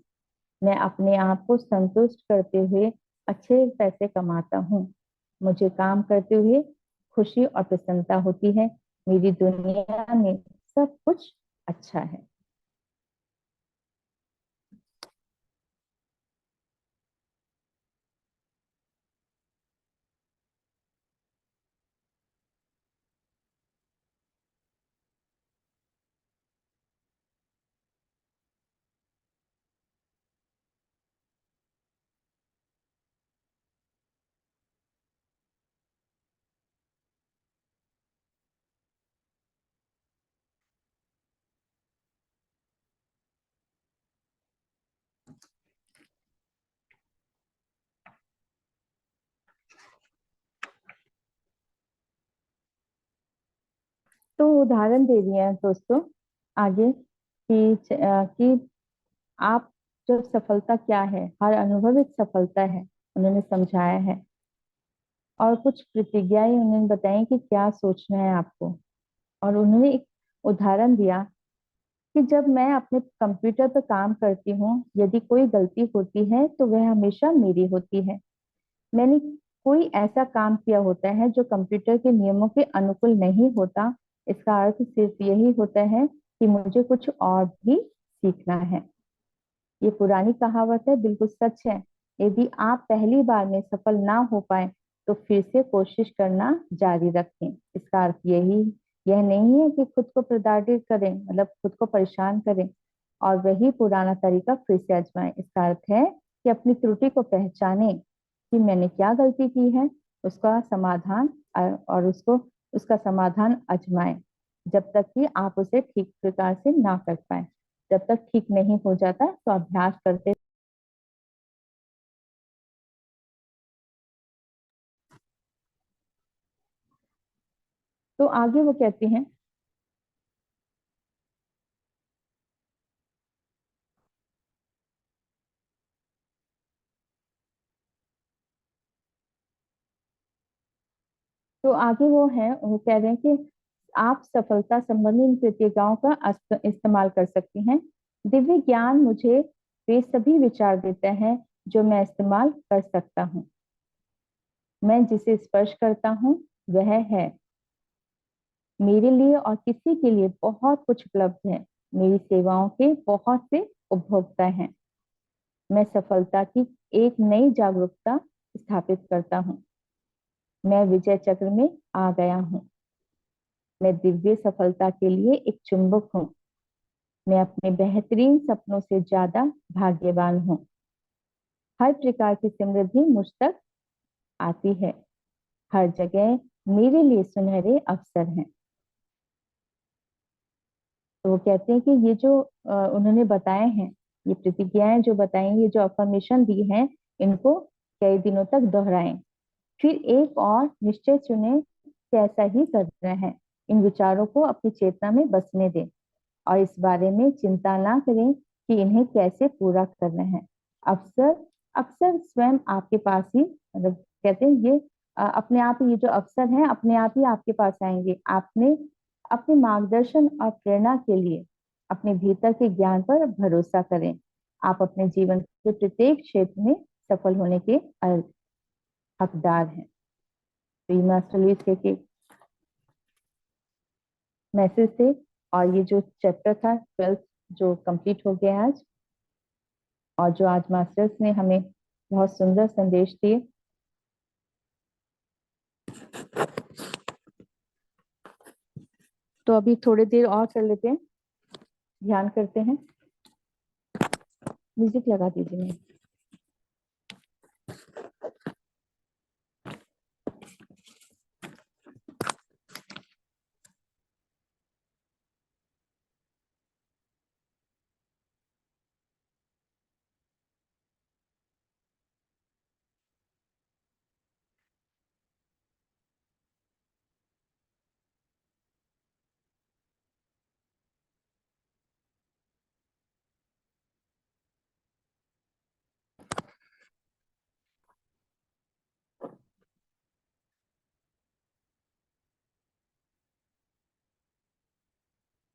मैं अपने आप को संतुष्ट करते हुए अच्छे पैसे कमाता हूँ। मुझे काम करते हुए खुशी और प्रसन्नता होती है। मेरी दुनिया में सब कुछ अच्छा है। तो उदाहरण दे दिए हैं दोस्तों आगे कि आप जो सफलता क्या है, हर अनुभव एक सफलता है, उन्होंने समझाया है। और कुछ प्रतिज्ञाएं उन्होंने बताई कि क्या सोचना है आपको। और उन्होंने एक उदाहरण दिया कि जब मैं अपने कंप्यूटर पर काम करती हूँ, यदि कोई गलती होती है तो वह हमेशा मेरी होती है। मैंने कोई ऐसा काम किया होता है जो कंप्यूटर के नियमों के अनुकूल नहीं होता, इसका अर्थ सिर्फ यही होता है कि मुझे कुछ और भी सीखना है। ये पुरानी कहावत है, बिल्कुल सच है। यदि आप पहली बार में सफल ना हो पाए तो फिर से कोशिश करना जारी रखें। इसका अर्थ यह नहीं है कि खुद को प्रताड़ित करें, मतलब खुद को परेशान करें और वही पुराना तरीका फिर से आजमाएं। इसका अर्थ है कि अपनी त्रुटि को पहचानें कि मैंने क्या गलती की है, उसका समाधान और उसका समाधान आजमाएं, जब तक कि आप उसे ठीक प्रकार से ना कर पाए। जब तक ठीक नहीं हो जाता तो अभ्यास करते। तो आगे वो कहती हैं, तो आगे वो कह रहे हैं कि आप सफलता संबंधी इन प्रतिज्ञाओं का इस्तेमाल कर सकती हैं। दिव्य ज्ञान मुझे वे सभी विचार देता है जो मैं इस्तेमाल कर सकता हूँ। मैं जिसे स्पर्श करता हूँ वह है। मेरे लिए और किसी के लिए बहुत कुछ उपलब्ध है। मेरी सेवाओं के बहुत से उपभोक्ता हैं। मैं सफलता की एक नई जागरूकता स्थापित करता हूँ। मैं विजय चक्र में आ गया हूँ। मैं दिव्य सफलता के लिए एक चुंबक हूँ। मैं अपने बेहतरीन सपनों से ज्यादा भाग्यवान हूँ। हर प्रकार की समृद्धि मुझ तक आती है। हर जगह मेरे लिए सुनहरे अवसर हैं। तो वो कहते हैं कि ये जो उन्होंने बताए हैं, ये प्रतिज्ञाएं जो बताई, ये जो अफर्मेशन दी हैं, इनको कई दिनों तक दोहराएं। फिर एक और निश्चय चुने कि ऐसा ही करना है। इन विचारों को अपनी चेतना में बसने दें और इस बारे में चिंता ना करें कि इन्हें कैसे पूरा करना है। अवसर अक्सर स्वयं आपके पास ही, मतलब कहते हैं ये अपने आप ही, ये जो अवसर हैं अपने आप ही आपके पास आएंगे। आपने अपने मार्गदर्शन और प्रेरणा के लिए अपने भीतर के ज्ञान पर भरोसा करें। आप अपने जीवन के प्रत्येक क्षेत्र में सफल होने के हकदार हैं। तो ये मास्टर लुईस के मैसेज थे। और ये जो चैप्टर था 12th जो कंप्लीट हो गया आज, और जो आज मास्टर्स ने हमें बहुत सुंदर संदेश दिए। तो अभी थोड़ी देर और कर लेते हैं, ध्यान करते हैं। म्यूजिक लगा दीजिए।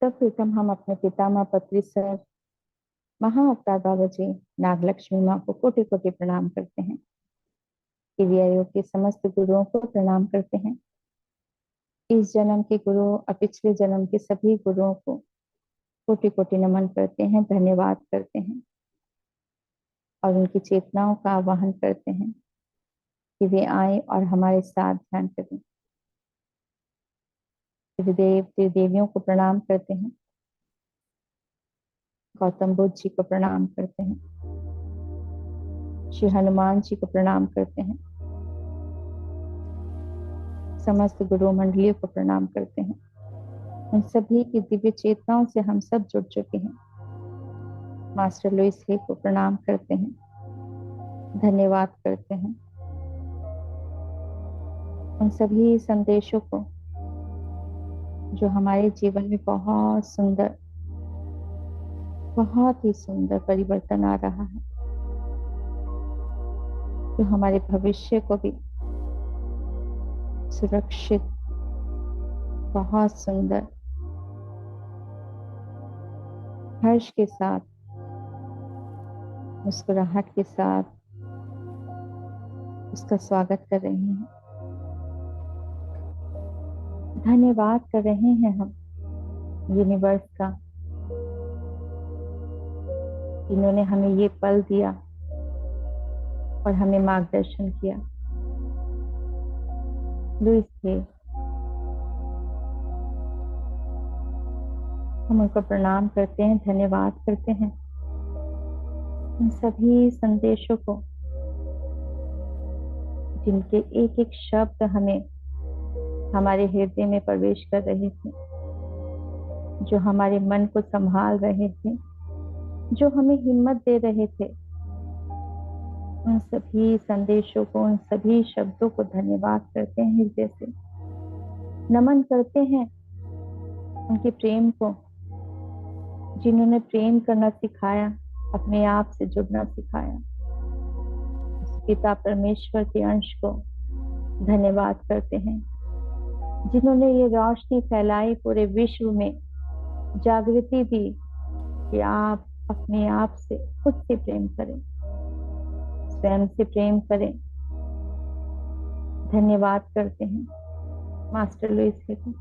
तब प्रथम हम अपने पितामह पत्री सर महाअवतार बाबा जी नागलक्ष्मी माँ को कोटि कोटि प्रणाम करते हैं। योग के समस्त गुरुओं को प्रणाम करते हैं। इस जन्म के गुरु और पिछले जन्म के सभी गुरुओं को कोटि कोटि नमन करते हैं, धन्यवाद करते हैं और उनकी चेतनाओं का आवाहन करते हैं कि वे आए और हमारे साथ ध्यान करें। त्रिदेव त्रिदेवियों को प्रणाम करते हैं। गौतम बुद्ध जी को प्रणाम करते हैं। श्री हनुमान जी को प्रणाम करते हैं। समस्त गुरु मंडलियों को प्रणाम करते हैं। उन सभी की दिव्य चेतनाओं से हम सब जुड़ चुके हैं। मास्टर लुइस हे को प्रणाम करते हैं, धन्यवाद करते हैं। उन सभी संदेशों को जो हमारे जीवन में बहुत ही सुंदर परिवर्तन आ रहा है, जो हमारे भविष्य को भी सुरक्षित, बहुत सुंदर हर्ष के साथ, मुस्कुराहट के साथ उसका स्वागत कर रहे हैं। धन्यवाद कर रहे हैं हम यूनिवर्स का, इन्होंने हमें ये पल दिया और हमें मार्गदर्शन किया। लुइस थे, हम उनको प्रणाम करते हैं, धन्यवाद करते हैं। इन सभी संदेशों को, जिनके एक एक शब्द हमें हमारे हृदय में प्रवेश कर रहे थे, जो हमारे मन को संभाल रहे थे, जो हमें हिम्मत दे रहे थे, उन सभी संदेशों को, उन सभी शब्दों को धन्यवाद करते हैं, हृदय से नमन करते हैं उनके प्रेम को, जिन्होंने प्रेम करना सिखाया, अपने आप से जुड़ना सिखाया। पिता परमेश्वर के अंश को धन्यवाद करते हैं, जिन्होंने ये रोशनी फैलाई, पूरे विश्व में जागृति दी कि आप अपने आप से, खुद से प्रेम करें, स्वयं से प्रेम करें। धन्यवाद करते हैं मास्टर लुइस हे को।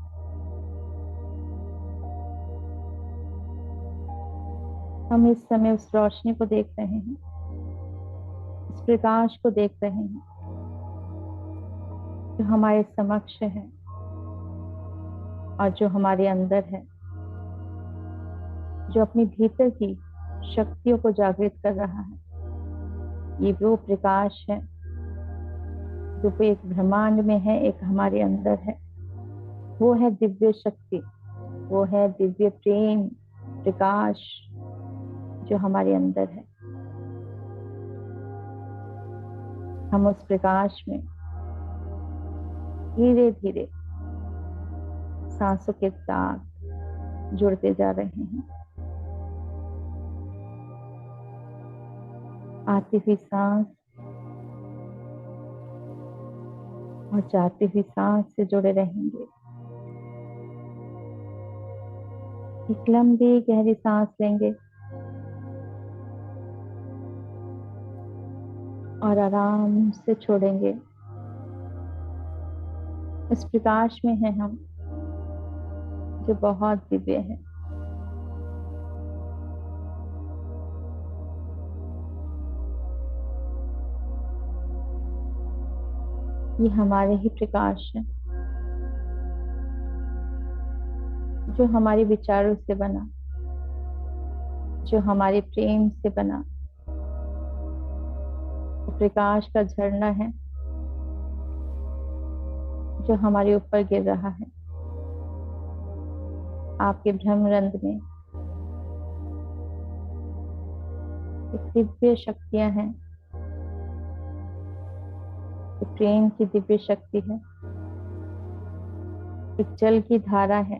हम इस समय उस रोशनी को देख रहे हैं, इस प्रकाश को देख रहे हैं जो हमारे समक्ष है और जो हमारे अंदर है, जो अपने भीतर की शक्तियों को जागृत कर रहा है। ये वो प्रकाश है जो एक ब्रह्मांड में है, एक हमारे अंदर है। वो है दिव्य शक्ति, वो है दिव्य प्रेम, प्रकाश जो हमारे अंदर है। हम उस प्रकाश में धीरे धीरे सांसों के साथ जुड़ते जा रहे हैं। आती हुई सांस और जाती हुई सांस से जुड़े रहेंगे। एक लंबी गहरी सांस लेंगे और आराम से छोड़ेंगे। इस प्रकाश में है हम, जो बहुत दिव्य है। ये हमारे ही प्रकाश है, जो हमारे विचारों से बना, जो हमारे प्रेम से बना। वो प्रकाश का झरना है जो हमारे ऊपर गिर रहा है। आपके ब्रह्मरंध्र में एक दिव्य शक्तियां हैं। एक प्रेम की दिव्य शक्ति है, एक जल की धारा है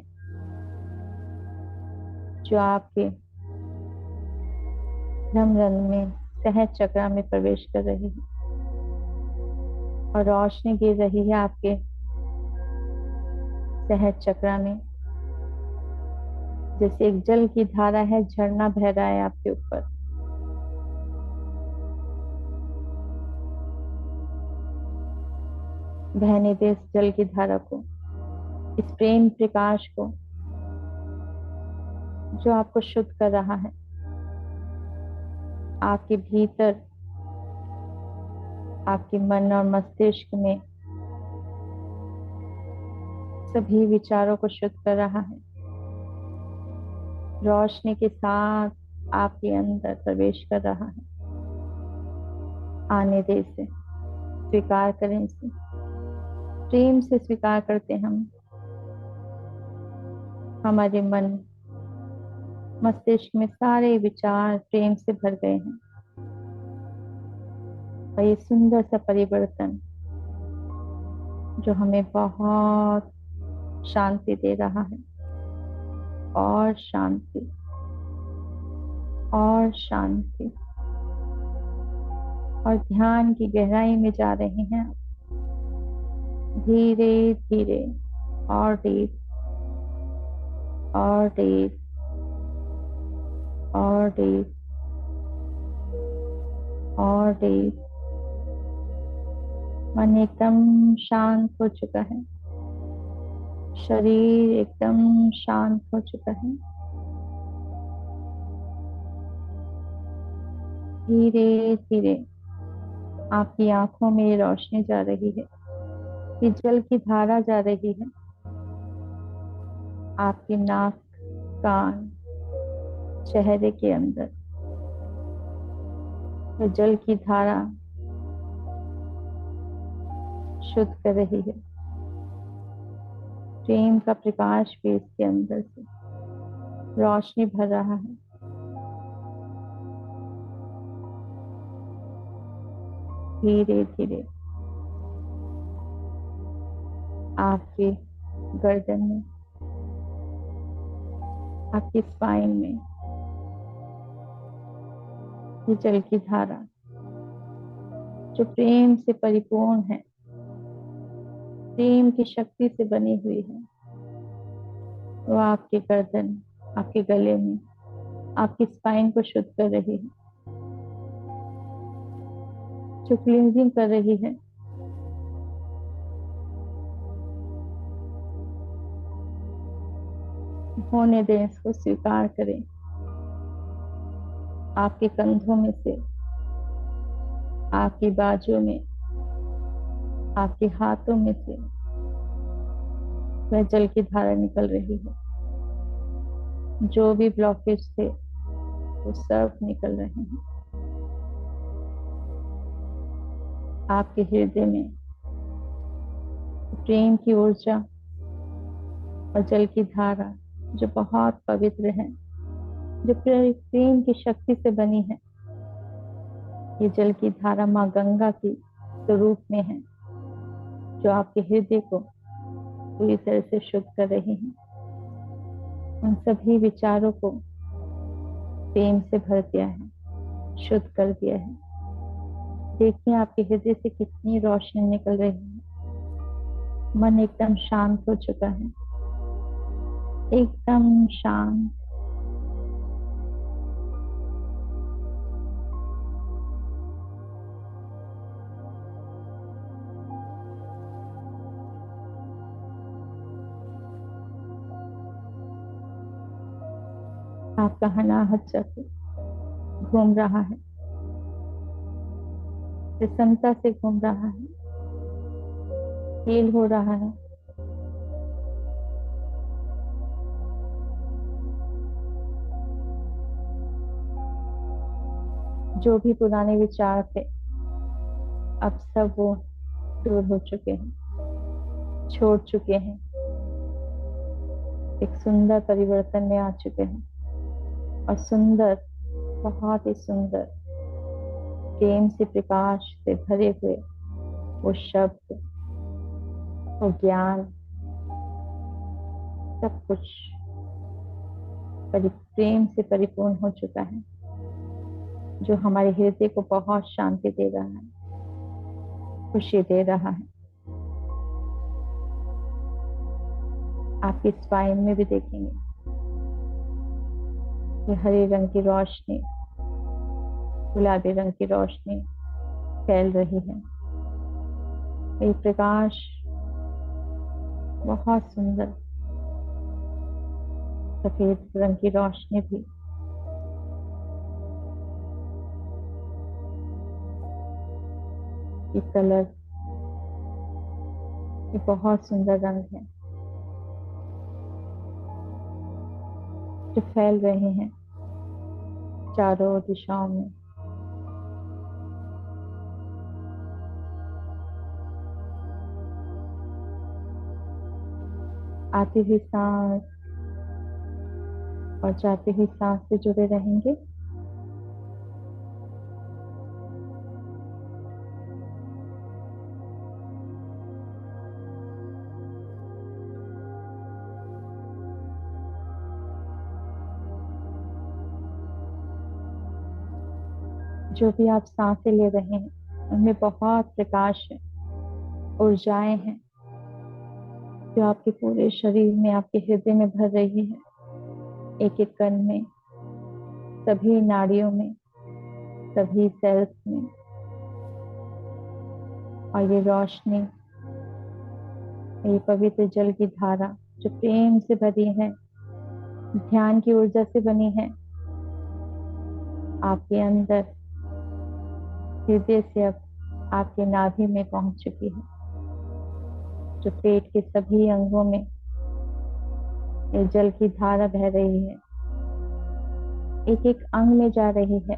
जो आपके ब्रह्मरंध्र में सहज चक्रा में प्रवेश कर रही है और रोशनी गिर रही है आपके सहज चक्रा में, जैसे एक जल की धारा है, झरना बह रहा है आपके ऊपर। बहने दे इस जल की धारा को, इस प्रेम प्रकाश को जो आपको शुद्ध कर रहा है। आपके भीतर, आपके मन और मस्तिष्क में सभी विचारों को शुद्ध कर रहा है। रोशनी के साथ आपके अंदर प्रवेश कर रहा है। आने दे इसे, स्वीकार करें इसे, प्रेम से स्वीकार करते हम। हमारे मन मस्तिष्क में सारे विचार प्रेम से भर गए हैं और ये सुंदर सा परिवर्तन जो हमें बहुत शांति दे रहा है, और शांति और शांति, और ध्यान की गहराई में जा रहे हैं धीरे धीरे, और डीप और डीप और डीप और डीप। मन एकदम शांत हो चुका है, शरीर एकदम शांत हो चुका है। धीरे धीरे आपकी आंखों में रोशनी जा रही है, ये जल की धारा जा रही है। आपकी नाक, कान, चेहरे के अंदर ये जल की धारा शुद्ध कर रही है। प्रेम का प्रकाश भी इसके अंदर से रोशनी भर रहा है। धीरे धीरे आपके गर्दन में, आपकी स्पाइन में ये जल की धारा जो प्रेम से परिपूर्ण है, प्रेम की शक्ति से बनी हुई है, वो आपके गर्दन, आपके गले में, आपकी स्पाइन को शुद्ध कर रही है, जो क्लींजिंग कर रही है। होने दें, इसको स्वीकार करें। आपके कंधों में से, आपकी बाजू में, आपके हाथों में से वह जल की धारा निकल रही है। जो भी ब्लॉकेज थे वो सब निकल रहे हैं। आपके हृदय में प्रेम की ऊर्जा और जल की धारा जो बहुत पवित्र है, जो प्रेम की शक्ति से बनी है, ये जल की धारा माँ गंगा के स्वरूप में है, जो आपके हृदय को पूरी तरह से शुद्ध कर रही है। उन सभी विचारों को प्रेम से भर दिया है, शुद्ध कर दिया है। देखिए आपके हृदय से कितनी रोशनी निकल रही है। मन एकदम शांत हो चुका है, एकदम शांत। आपका अनाहत चक्र घूम रहा है, प्रसन्नता से घूम रहा है, हील हो रहा है। जो भी पुराने विचार थे, अब सब वो दूर हो चुके हैं, छोड़ चुके हैं, एक सुंदर परिवर्तन में आ चुके हैं। और सुंदर, बहुत ही सुंदर, प्रेम से, प्रकाश से भरे हुए वो शब्द, वो ज्ञान, सब कुछ प्रेम से परिपूर्ण हो चुका है, जो हमारे हृदय को बहुत शांति दे रहा है, खुशी दे रहा है। आपकी स्पाइन में भी देखेंगे कि हरे रंग की रोशनी, गुलाबी रंग की रोशनी फैल रही है। ये प्रकाश बहुत सुंदर, सफेद रंग की रोशनी भी ये कलर, ये बहुत सुंदर रंग है जो फैल रहे हैं चारों दिशाओं में। आती हुई सांस और जाती हुई सांस से जुड़े रहेंगे। जो भी आप सांसें ले रहे हैं उनमें बहुत प्रकाश है, ऊर्जाएं हैं जो आपके पूरे शरीर में, आपके हृदय में भर रही है, एक एक कण में, सभी नाड़ियों में, सभी सेल्स में। और ये रोशनी, ये पवित्र जल की धारा जो प्रेम से भरी है, ध्यान की ऊर्जा से बनी है, आपके अंदर हृदय से अब आपके नाभि में पहुंच चुकी है, जो पेट के सभी अंगों में ये जल की धारा बह रही है, एक एक अंग में जा रही है,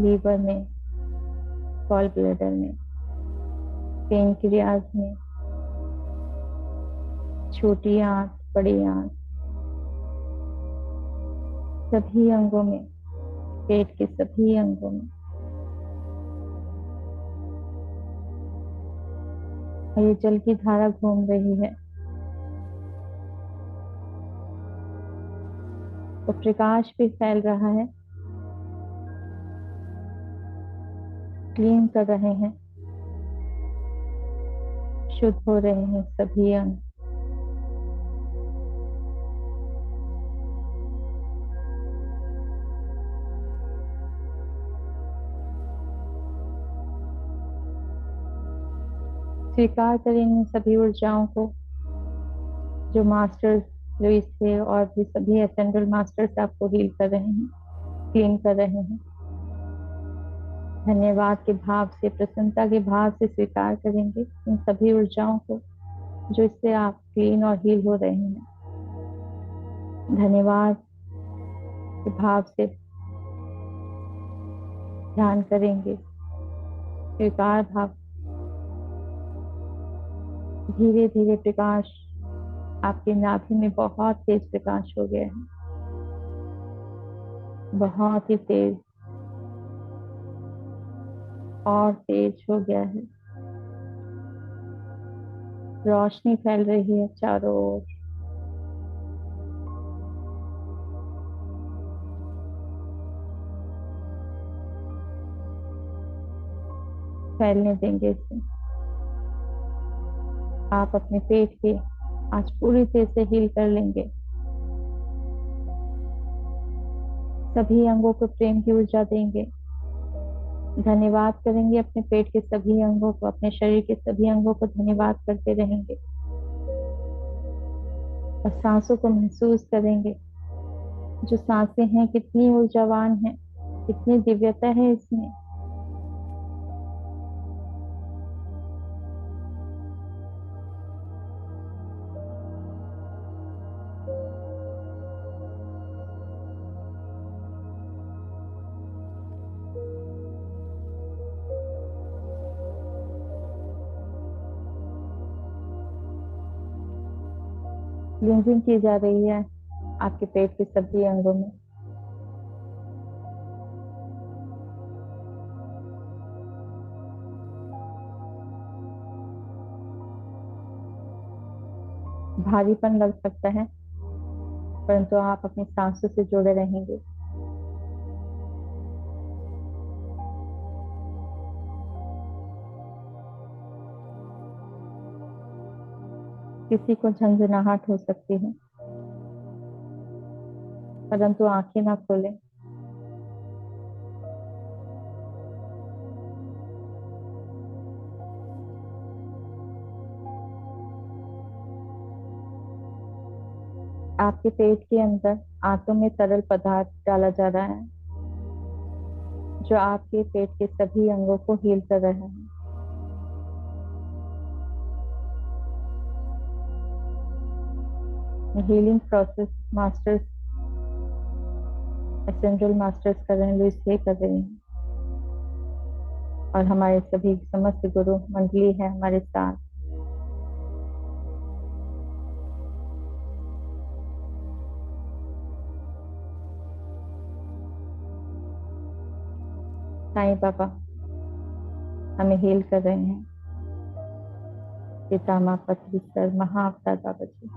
लीवर में, गॉल ब्लैडर में, पेनक्रियाज में, छोटी आंत, बड़ी आंत, सभी अंगों में, पेट के सभी अंगों में। और ये जल की धारा घूम रही है, तो प्रकाश भी फैल रहा है, क्लीन कर रहे हैं, शुद्ध हो रहे हैं सभी अंग। स्वीकार करें इन सभी ऊर्जाओं को जो मास्टर्स लुइस थे और भी सभी असेंडल मास्टर्स आपको हील कर रहे हैं, क्लीन कर रहे हैं। धन्यवाद के भाव से, प्रसन्नता के भाव से स्वीकार करेंगे इन सभी ऊर्जाओं को जो इससे आप क्लीन और हील हो रहे हैं। धन्यवाद के भाव से ध्यान करेंगे, स्वीकार भाव। धीरे धीरे प्रकाश आपके नाभि में बहुत तेज प्रकाश हो गया है, बहुत ही तेज, और तेज हो गया है। रोशनी फैल रही है चारों ओर। फैलने देंगे इसे। आप अपने पेट के आज पूरी तरह से हील कर लेंगे। सभी अंगों को प्रेम की ऊर्जा देंगे। धन्यवाद करेंगे अपने पेट के सभी अंगों को, अपने शरीर के सभी अंगों को धन्यवाद करते रहेंगे। और सांसों को महसूस करेंगे जो सांसें हैं कितनी ऊर्जावान है, कितनी दिव्यता है इसमें। क्लींजिंग की जा रही है आपके पेट के सभी अंगों में। भारीपन लग सकता है, परंतु आप अपनी सांसों से जुड़े रहेंगे। किसी को झंझनाहट हो सकती है, परंतु आंखें ना खोलें। आपके पेट के अंदर आंतों में तरल पदार्थ डाला जा रहा है, जो आपके पेट के सभी अंगों को हील कर रहा है। Healing process masters, essential masters कर रहे हैं, लुइस हे कर रहे हैं, और हमारे सभी समस्त गुरु मंडली है हमारे साथ। साईं बाबा हमें हील कर रहे हैं। पितामह पत्रीसर महाअवतार बाबा जी,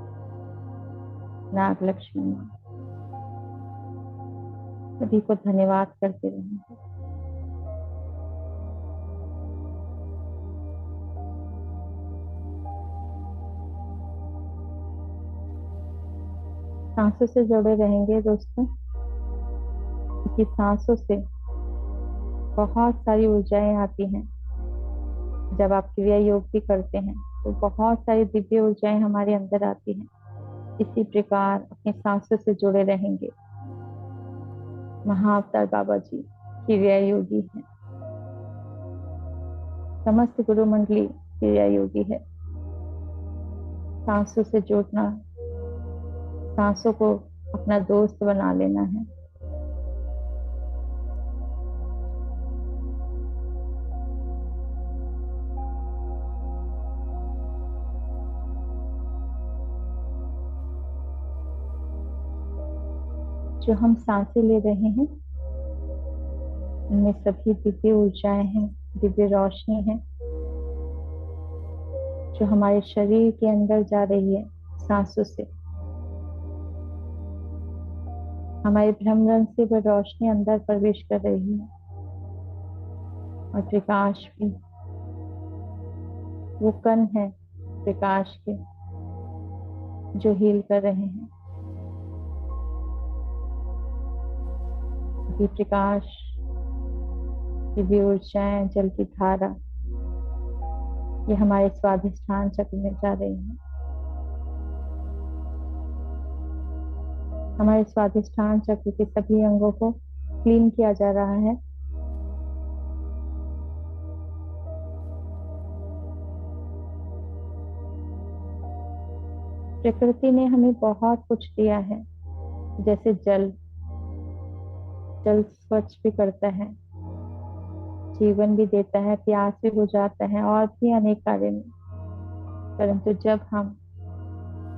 नाग लक्ष्मी माँ, सभी को धन्यवाद करते रहेंगे। सांसों से जुड़े रहेंगे दोस्तों, क्योंकि सांसों से बहुत सारी ऊर्जाएं आती हैं। जब आप क्रिया योग भी करते हैं तो बहुत सारी दिव्य ऊर्जाएं हमारे अंदर आती हैं। इसी प्रकार अपनी सांसों से जुड़े रहेंगे। महाअवतार बाबा जी क्रिया योगी हैं, समस्त गुरु मंडली क्रिया योगी है। सांसों से जुड़ना, सांसों को अपना दोस्त बना लेना है। जो हम सांसें ले रहे हैं उनमें सभी दिव्य ऊर्जाएं हैं, दिव्य रोशनी है, जो हमारे शरीर के अंदर जा रही है। सांसों से हमारे भ्रमरण से वह रोशनी अंदर प्रवेश कर रही है, और प्रकाश भी, वो कण है प्रकाश के जो हील कर रहे हैं। अभी प्रकाश, दिव्य ऊर्जाएं, जल की धारा, ये हमारे स्वाधिष्ठान चक्र में जा रही है। हमारे स्वाधिष्ठान चक्र के सभी अंगों को क्लीन किया जा रहा है। प्रकृति ने हमें बहुत कुछ दिया है, जैसे जल। जल स्वच्छ भी करता है, जीवन भी देता है, प्यास भी बुझाता है, और भी अनेक कार्य में। परंतु जब हम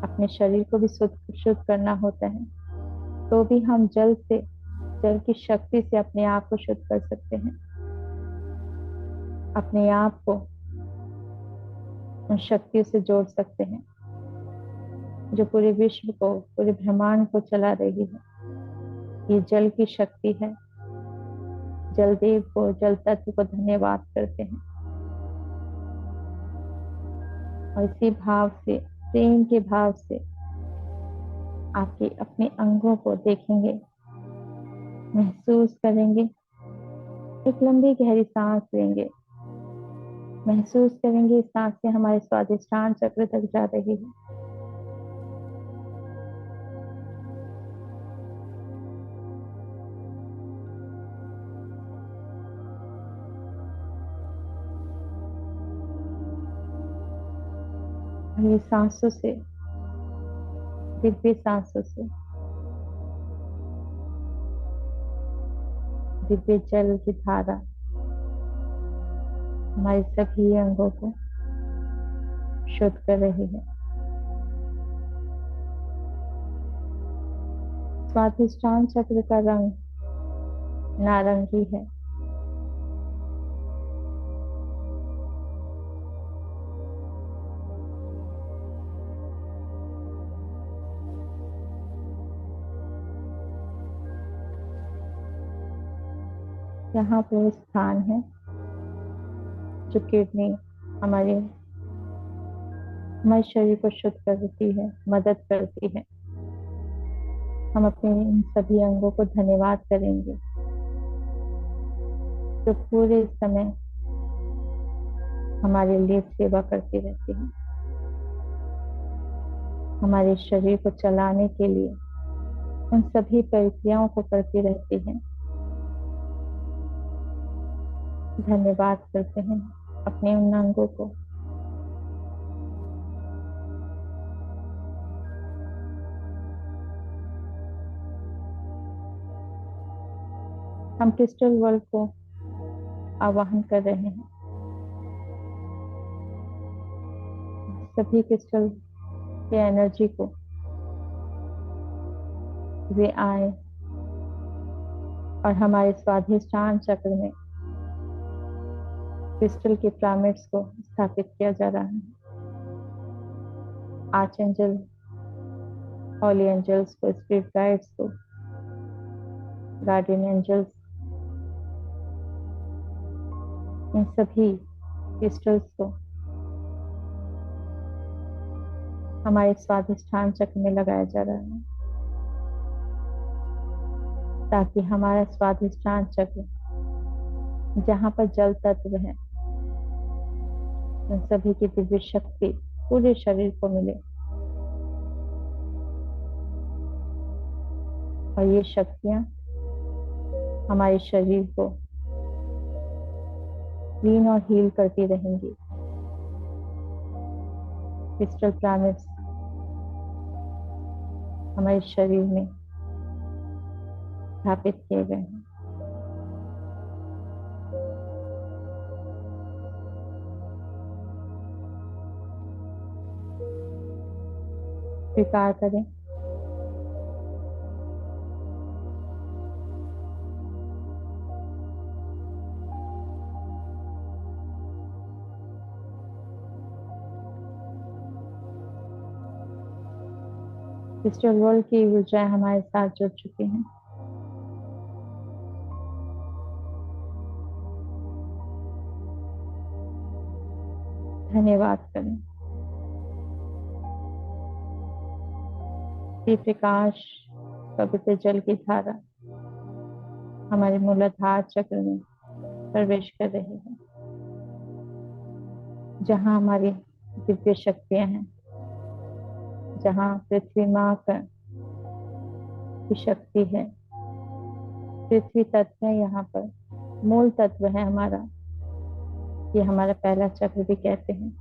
अपने शरीर को भी शुद्ध करना होता है, तो भी हम जल से, जल की शक्ति से अपने आप को शुद्ध कर सकते हैं। अपने आप को उन शक्तियों से जोड़ सकते हैं जो पूरे विश्व को, पूरे ब्रह्मांड को चला रही है। ये जल की शक्ति है। जलदेव को, जल तत्व को धन्यवाद करते हैं, और इसी भाव से, प्रेम के भाव से आपके अपने अंगों को देखेंगे, महसूस करेंगे। एक लंबी गहरी सांस लेंगे, महसूस करेंगे इस सांस से हमारे स्वादिष्टान चक्र तक जा रही है। ये सांसों से, दिव्य सांसों से, दिव्य जल की धारा हमारे सभी अंगों को शुद्ध कर रही है। स्वाधिष्ठान चक्र का रंग नारंगी है। यहाँ पर वो स्थान है जो किडनी हमारे हमारे शरीर को शुद्ध करती है, मदद करती है। हम अपने इन सभी अंगों को धन्यवाद करेंगे जो पूरे समय हमारे लिए सेवा करती रहती है, हमारे शरीर को चलाने के लिए उन सभी प्रक्रियाओं को करती रहती है। धन्यवाद करते हैं अपने उन अंगों को। हम क्रिस्टल वर्ल्ड को आवाहन कर रहे हैं। सभी क्रिस्टल की एनर्जी को वे आए और हमारे स्वाधिष्ठान चक्र में क्रिस्टल के पिरामिड्स को स्थापित किया जा रहा है। आर्चएंजल, होली एंजल्स को, स्पिरिट गाइड्स को, गार्डियन एंजल्स, इन सभी क्रिस्टल्स को हमारे स्वाधिष्ठान चक्र में लगाया जा रहा है ताकि हमारा स्वाधिष्ठान चक्र जहाँ पर जल तत्व है उन सभी की दिव्य शक्ति पूरे शरीर को मिले और ये शक्तियाँ हमारे शरीर को क्लीन और हील करती रहेंगी। क्रिस्टल पिरामिड्स हमारे शरीर में स्थापित किए गए हैं। स्वीकार करें क्रिस्टल वर्ल्ड की ऊर्जाएं हमारे साथ जुड़ चुकी हैं। धन्यवाद करें। ये प्रकाश, पवित्र जल की धारा हमारे मूलाधार चक्र में प्रवेश कर रही है जहाँ हमारी दिव्य शक्तियां हैं, जहाँ पृथ्वी माँ की शक्ति है। पृथ्वी तत्व है, यहाँ पर मूल तत्व है हमारा, ये हमारा पहला चक्र भी कहते हैं।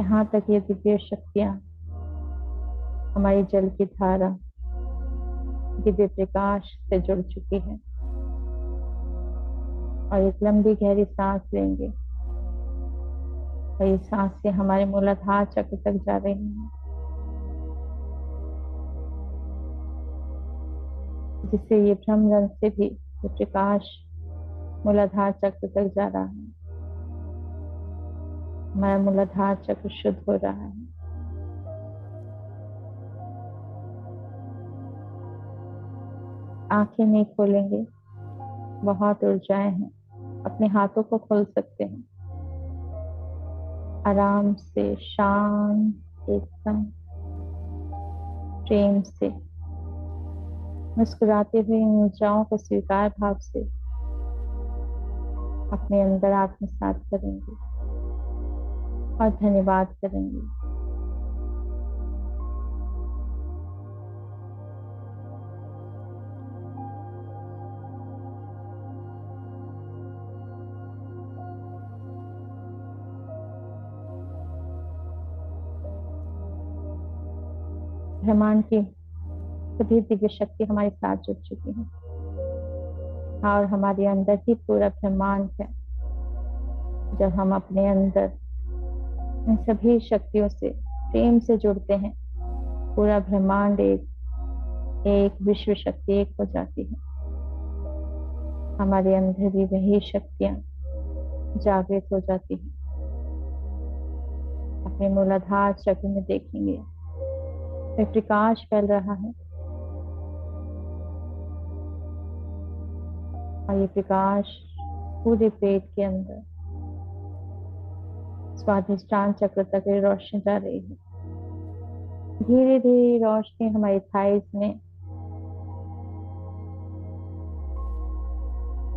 यहाँ तक ये दिव्य शक्तियां हमारी जल की धारा, दिव्य प्रकाश से जुड़ चुकी है। और एक लंबी गहरी सांस लेंगे और ये सांस से हमारे मूलाधार चक्र तक जा रही है, जिससे ये ब्रह्म रंग से भी ये प्रकाश मूलाधार चक्र तक जा रहा है। हमारा मूलाधार चक्र शुद्ध हो रहा है। आंखें नहीं खोलेंगे, बहुत ऊर्जाएं हैं, अपने हाथों को खोल सकते हैं। आराम से, शांत, एकदम प्रेम से मुस्कुराते हुए इन ऊर्जाओं को स्वीकार भाव से अपने अंदर आत्मसात करेंगे और धन्यवाद करेंगे। ब्रह्मांड की सभी दिव्य शक्ति हमारे साथ जुड़ चुकी है और हमारे अंदर ही पूरा ब्रह्मांड है। जब हम अपने अंदर इन सभी शक्तियों से प्रेम से जुड़ते हैं, पूरा ब्रह्मांड एक विश्व शक्ति एक हो जाती है। हमारे अंदर भी वही शक्तियां जागृत हो जाती है। अपने मूलाधार चक्र में देखेंगे एक प्रकाश फैल रहा है और ये प्रकाश पूरे पेट के अंदर स्वादिष्टान चक्र तक ये रोशनी जा रही है। धीरे धीरे रोशनी हमारी थाइस में,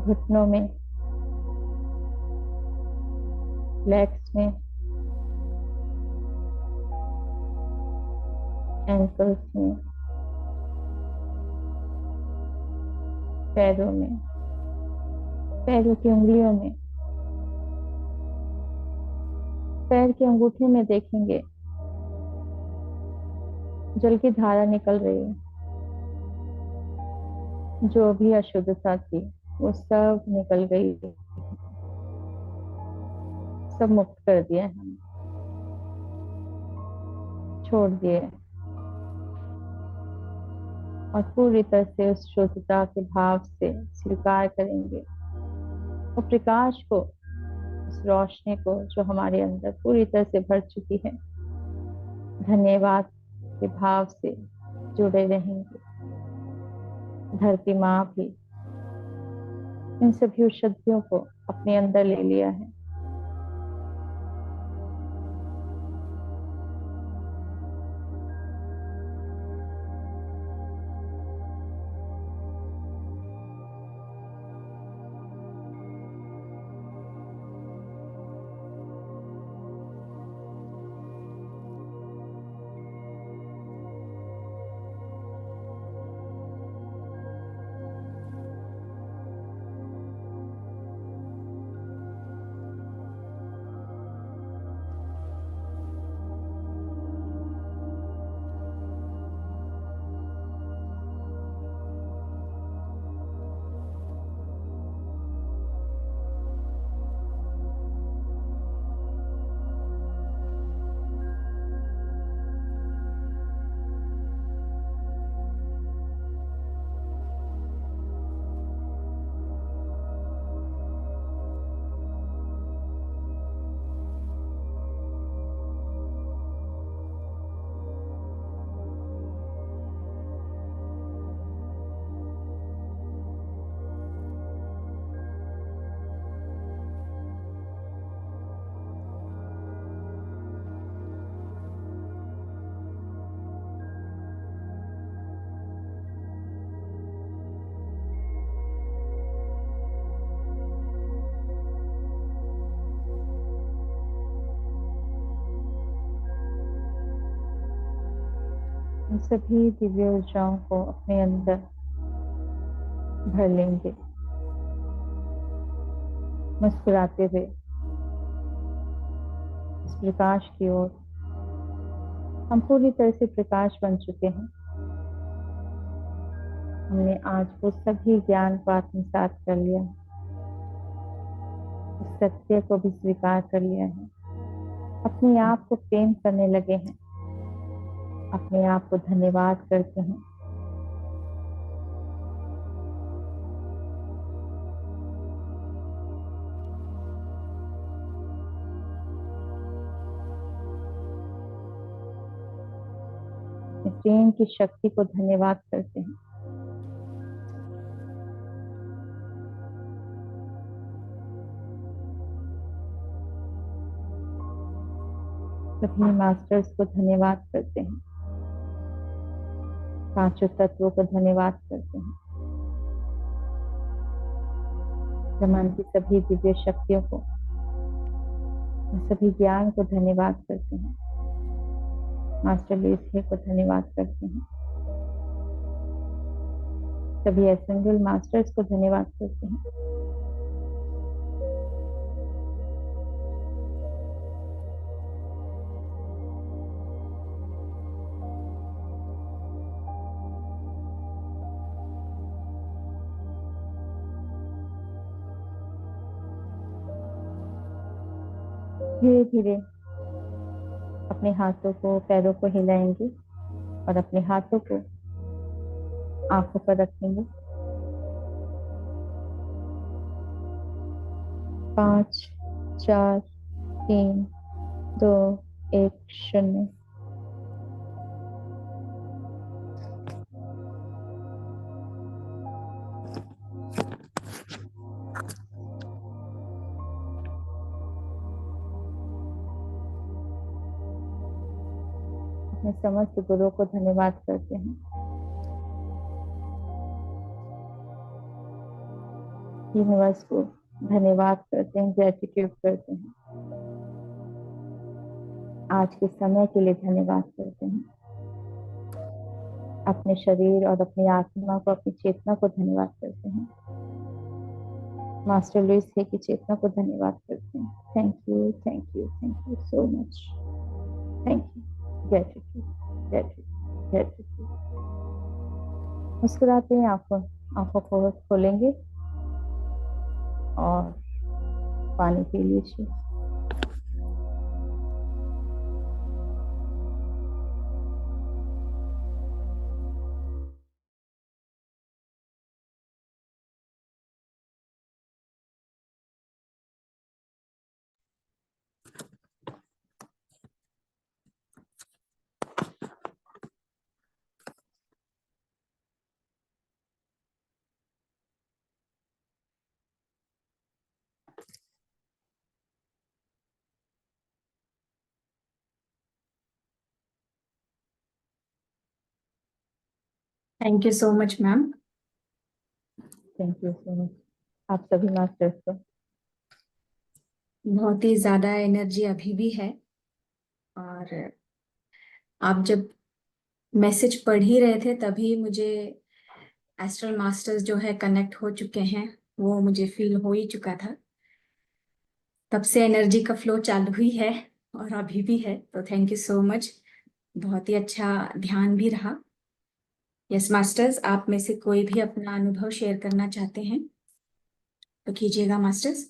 घुटनों में, लेग्स में, एंकल्स में, पैरों में, पैरों की उंगलियों में, पैर के अंगूठे में देखेंगे जल की धारा निकल रही है। जो भी अशुद्धता थी वो सब निकल गई, सब मुक्त कर दिया हम, छोड़ दिए और पूरी तरह से उस शुद्धता के भाव से स्वीकार करेंगे और प्रकाश को, उस रोशनी को जो हमारे अंदर पूरी तरह से भर चुकी है, धन्यवाद के भाव से जुड़े रहेंगे। धरती माँ भी इन सभी औषधियों को अपने अंदर ले लिया है। इन सभी दिव्य ऊर्जाओं को अपने अंदर भर लेंगे, मुस्कुराते हुए इस प्रकाश की ओर। हम पूरी तरह से प्रकाश बन चुके हैं। हमने आज वो सभी ज्ञान को आत्मसात कर लिया, इस सत्य को भी स्वीकार कर लिया है। अपने आप को प्रेम करने लगे हैं, अपने आप को धन्यवाद करते हैं। प्रेम की शक्ति को धन्यवाद करते हैं। सभी मास्टर्स को धन्यवाद करते हैं, पांचों तत्वों को धन्यवाद करते हैं, ब्रह्मांड की सभी दिव्य शक्तियों को, सभी ज्ञान को धन्यवाद करते हैं। मास्टर लुईस हे को धन्यवाद करते हैं। सभी असेंबल मास्टर्स को धन्यवाद करते हैं। धीरे धीरे अपने हाथों को पैरों को हिलाएंगे और अपने हाथों को आंखों पर रखेंगे। 5, 4, 3, 2, 1, 0। अपने समस्त गुरुओं को धन्यवाद करते हैं। यूनिवर्स को धन्यवाद करते हैं, ग्रेटिट्यूड करते हैं। आज के समय के लिए धन्यवाद करते हैं। अपने शरीर और अपनी आत्मा को, अपनी चेतना को धन्यवाद करते हैं। मास्टर लुइस है की चेतना को धन्यवाद करते हैं। Thank you, thank you, thank you so much. Thank you, gratitude, gratitude, gratitude. मुस्कुराते हैं, आंखों को खोलेंगे और पानी पी लीजिए। Thank you so much ma'am. Thank you so much आप सभी मास्टर्स को। बहुत ही ज्यादा एनर्जी अभी भी है, और आप जब मैसेज पढ़ ही रहे थे तभी मुझे एस्ट्रल मास्टर्स जो है कनेक्ट हो चुके हैं, वो मुझे फील हो ही चुका था। तब से एनर्जी का फ्लो चालू ही है और अभी भी है, तो थैंक यू सो मच। बहुत ही अच्छा ध्यान भी रहा। यस मास्टर्स, आप में से कोई भी अपना अनुभव शेयर करना चाहते हैं तो कीजिएगा मास्टर्स।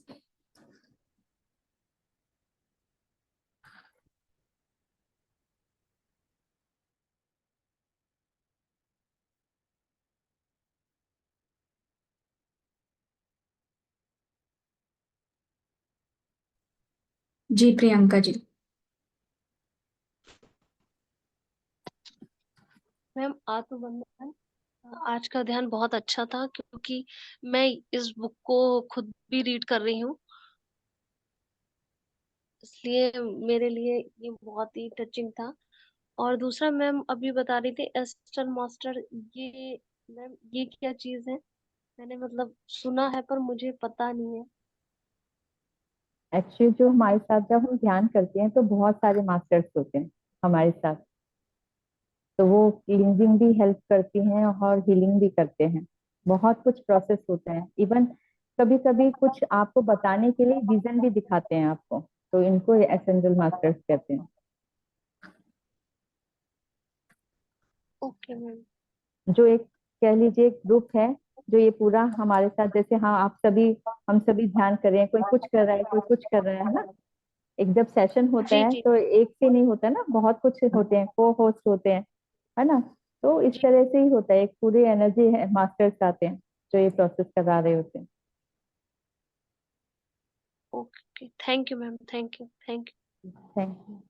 जी प्रियंका जी। मैम आत्मबंधन, आज का ध्यान बहुत अच्छा था क्योंकि मैं इस बुक को खुद भी रीड कर रही हूँ, इसलिए मेरे लिए ये बहुत ही टचिंग था। और दूसरा मैम अभी बता रही थी एस्टर मास्टर, ये मैम ये क्या चीज है? मैंने मतलब सुना है पर मुझे पता नहीं है। एक्चुअली जो हमारे साथ जब हम ध्यान करते हैं तो बहुत सारे मास्टर्स होते हैं हमारे साथ, तो वो क्लींजिंग भी हेल्प करती हैं और हीलिंग भी करते हैं। बहुत कुछ प्रोसेस होता है। इवन कभी कभी कुछ आपको बताने के लिए विजन भी दिखाते हैं आपको, तो इनको एसेंशियल मास्टर्स कहते हैं। Okay ma'am. जो एक कह लीजिए एक ग्रुप है जो ये पूरा हमारे साथ, जैसे हाँ आप सभी, हम सभी ध्यान कर रहे हैं, कोई कुछ कर रहा है, कोई कुछ कर रहा है ना। एक जब सेशन होता जी है जी तो एक से नहीं होता ना, बहुत कुछ होते हैं, को होस्ट होते हैं, है ना। तो इस जी। तरह से ही होता है, एक पूरी एनर्जी है, मास्टर्स आते हैं जो ये प्रोसेस करा रहे होते हैं। Okay, thank you ma'am, thank you, thank you. Thank you.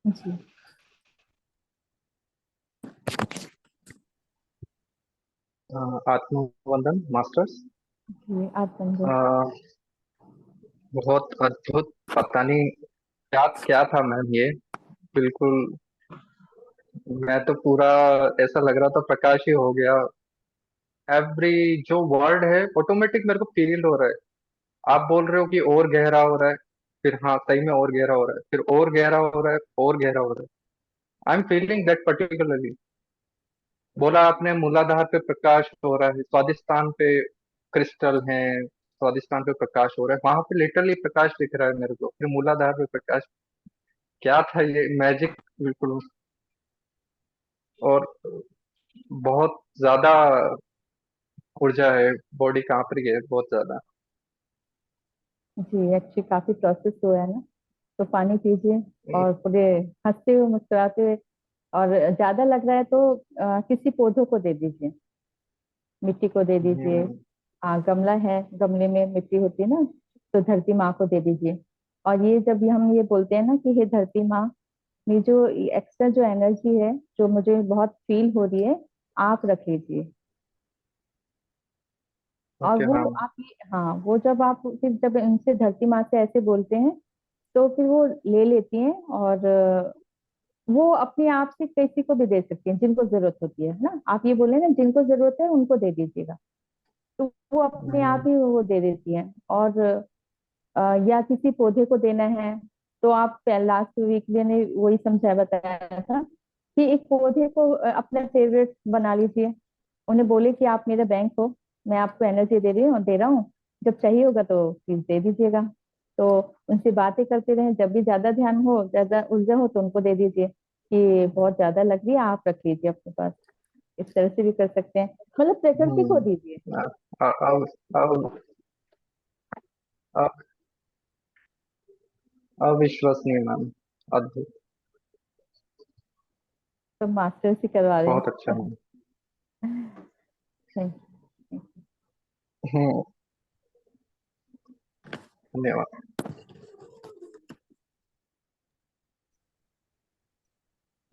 जी आत्मवंदन मास्टर्स। जी आप समझो। बहुत अद्भुत। पता नहीं क्या क्या था मैम ये। बिल्कुल। मैं तो पूरा ऐसा लग रहा था प्रकाश ही हो गया। एवरी जो वर्ड है ऑटोमेटिक मेरे को फील हो रहा है। आप बोल रहे हो कि और गहरा हो रहा है, फिर हाँ सही में और गहरा हो रहा है, फिर और गहरा हो रहा है, और गहरा हो रहा है। I am feeling that particularly. बोला आपने मूलाधार पे प्रकाश हो रहा है, स्वादिष्टान पे क्रिस्टल है, स्वादिष्टान पे प्रकाश हो रहा है, वहां पे लिटरली प्रकाश दिख रहा है मेरे को, फिर मूलाधार पे प्रकाश। क्या था ये मैजिक। बिल्कुल। और बहुत ज्यादा ऊर्जा है, बॉडी कांप रही है बहुत ज्यादा। जी, एक्चुअली काफी प्रोसेस हुआ है ना, तो पानी पीजिए और पूरे हंसते हुए मुस्कुराते हुए, और ज्यादा लग रहा है तो किसी पौधों को दे दीजिए, मिट्टी को दे दीजिए। हम्म, गमला है, गमले में मिट्टी होती है ना, तो धरती माँ को दे दीजिए। और ये जब हम ये बोलते हैं ना कि हे धरती माँ, ये जो एक्स्ट्रा जो एनर्जी है जो मुझे बहुत फील हो रही है, आप रख लीजिए। और ओके वो मैम। आप हाँ, वो जब आप फिर जब इनसे धरती माँ से ऐसे बोलते हैं, तो फिर वो ले लेती हैं, और वो अपने आप से किसी को भी दे सकती हैं जिनको जरूरत होती है ना। आप ये बोले ना, जिनको जरूरत है उनको दे दीजिएगा, तो वो अपने आप हम्म, ही वो दे देती है। और या किसी पौधे को देना है, तो आप लास्ट वीक मैंने वही समझाया बताया था कि एक पौधे को अपना फेवरेट बना लीजिए। उन्हें बोले कि आप मेरा बैंक हो, मैं आपको एनर्जी दे रहा हूँ, जब चाहिए होगा तो प्लीज दे दीजिएगा। तो उनसे बातें करते रहें, जब भी ज्यादा ध्यान हो, ज्यादा ऊर्जा हो, तो उनको दे दीजिए कि बहुत ज्यादा लग रही है, आप रख लीजिए अपने पास। इस तरह से भी कर सकते हैं, मतलब प्रकृति को हम्म, दीजिए। अ- अविश्वसनीय मैम, अद्भुत, तो मास्टर्स ही करवा रहे बहुत अच्छा हैं। मैम। थैंक हम्म, धन्यवाद।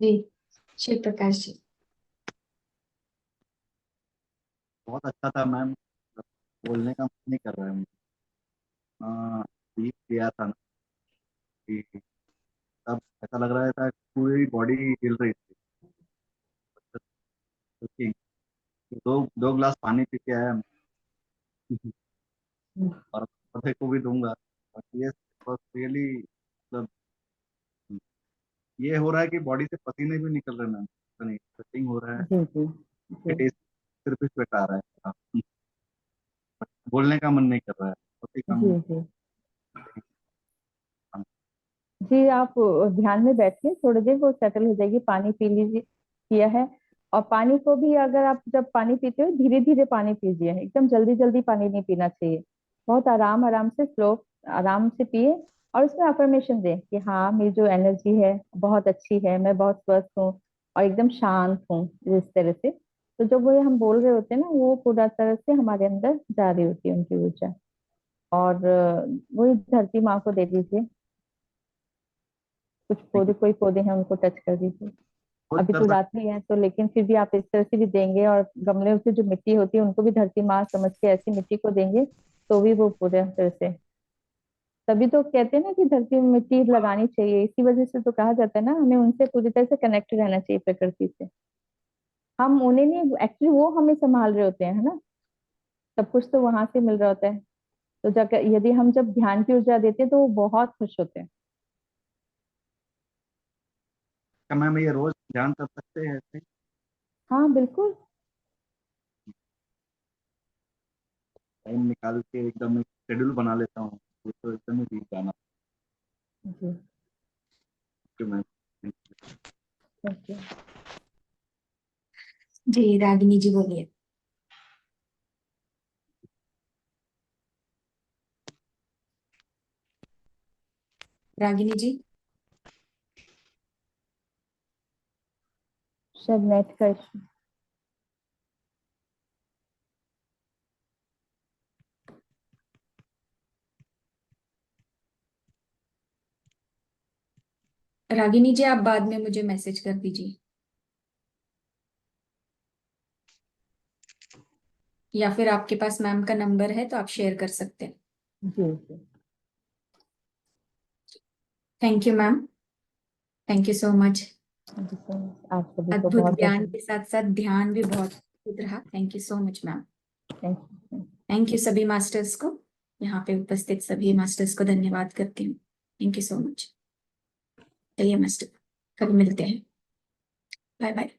जी, शिव प्रकाश जी। बहुत अच्छा था मैम। बोलने का मन नहीं कर रहा है मुझे। फील किया था ना कि तब ऐसा लग रहा था कि पूरी बॉडी हिल रही थी। क्योंकि दो दो ग्लास पानी पी के आया मैं। यू। और पौधे को भी दूंगा। और ये बस रियली मतलब ये हो रहा है कि बॉडी से पसीने भी निकल रहे हैं मैम, पता नहीं स्वेटिंग हो रहा है। जी जी ये जी टेस्ट सिर्फ स्वेट आ रहा है। बोलने का मन नहीं कर रहा है, बहुत ही कम। जी जी जी। आप ध्यान में बैठिए, थोड़ी देर वो सेटल हो जाएगी। पानी पी लीजिए, पिया है। और पानी को भी, अगर आप जब पानी पीते हो, धीरे धीरे पानी पीजिए, एकदम जल्दी जल्दी पानी नहीं पीना चाहिए। बहुत आराम आराम से, स्लो, आराम से पिए। और उसमें अफर्मेशन दें कि हाँ, मेरी जो एनर्जी है बहुत अच्छी है, मैं बहुत स्वस्थ हूँ और एकदम शांत हूँ, इस तरह से। तो जब वो हम बोल रहे होते हैं ना, वो पूरा तरह से हमारे अंदर जा रही होती है उनकी ऊर्जा। और वही धरती माँ को दे दीजिए। कुछ पौधे, कोई पौधे हैं उनको टच कर दीजिए। रोज अभी कर तो सकते। रात्रि है, तो लेकिन फिर भी आप इस तरह से भी देंगे, और गमले से जो मिट्टी होती है उनको भी धरती माँ समझ के ऐसी मिट्टी को देंगे, तो भी वो पूरे तरह से। तभी तो कहते हैं ना कि धरती में मिट्टी लगानी चाहिए, इसी वजह से तो कहा जाता है ना, हमें उनसे पूरी तरह से कनेक्ट रहना चाहिए, प्रकृति से। हम उन्हें नहीं, एक्चुअली वो हमें संभाल रहे होते हैं, है ना। सब कुछ तो वहां से मिल रहा होता है। तो जब, यदि हम जब ध्यान की ऊर्जा देते हैं, तो वो बहुत खुश होते हैं। क्या मैम ये रोज ध्यान कर सकते हैं ऐसे? हाँ बिल्कुल। टाइम निकाल के एकदम एक शेड्यूल बना लेता हूँ, ये तो एकदम ही ठीक जाना। जी, मैम थैंक यू। जी, रागिनी जी बोलिए। रागिनी जी। शायद नेट का इशू। रागिनी जी, आप बाद में मुझे मैसेज कर दीजिए, या फिर आपके पास मैम का नंबर है तो आप शेयर कर सकते हैं। जी जी। Thank you ma'am. Thank you so much. Thank you so much, आप सभी को अद्भुत बहुत ज्ञान बहुत के साथ साथ ध्यान भी बहुत अद्भुत रहा। Thank you so much ma'am. Thank you. Thank you सभी मास्टर्स को, यहाँ पे उपस्थित सभी मास्टर्स को धन्यवाद करती हूँ। Thank you so much. चलिए मास्टर, कल मिलते हैं। Bye bye.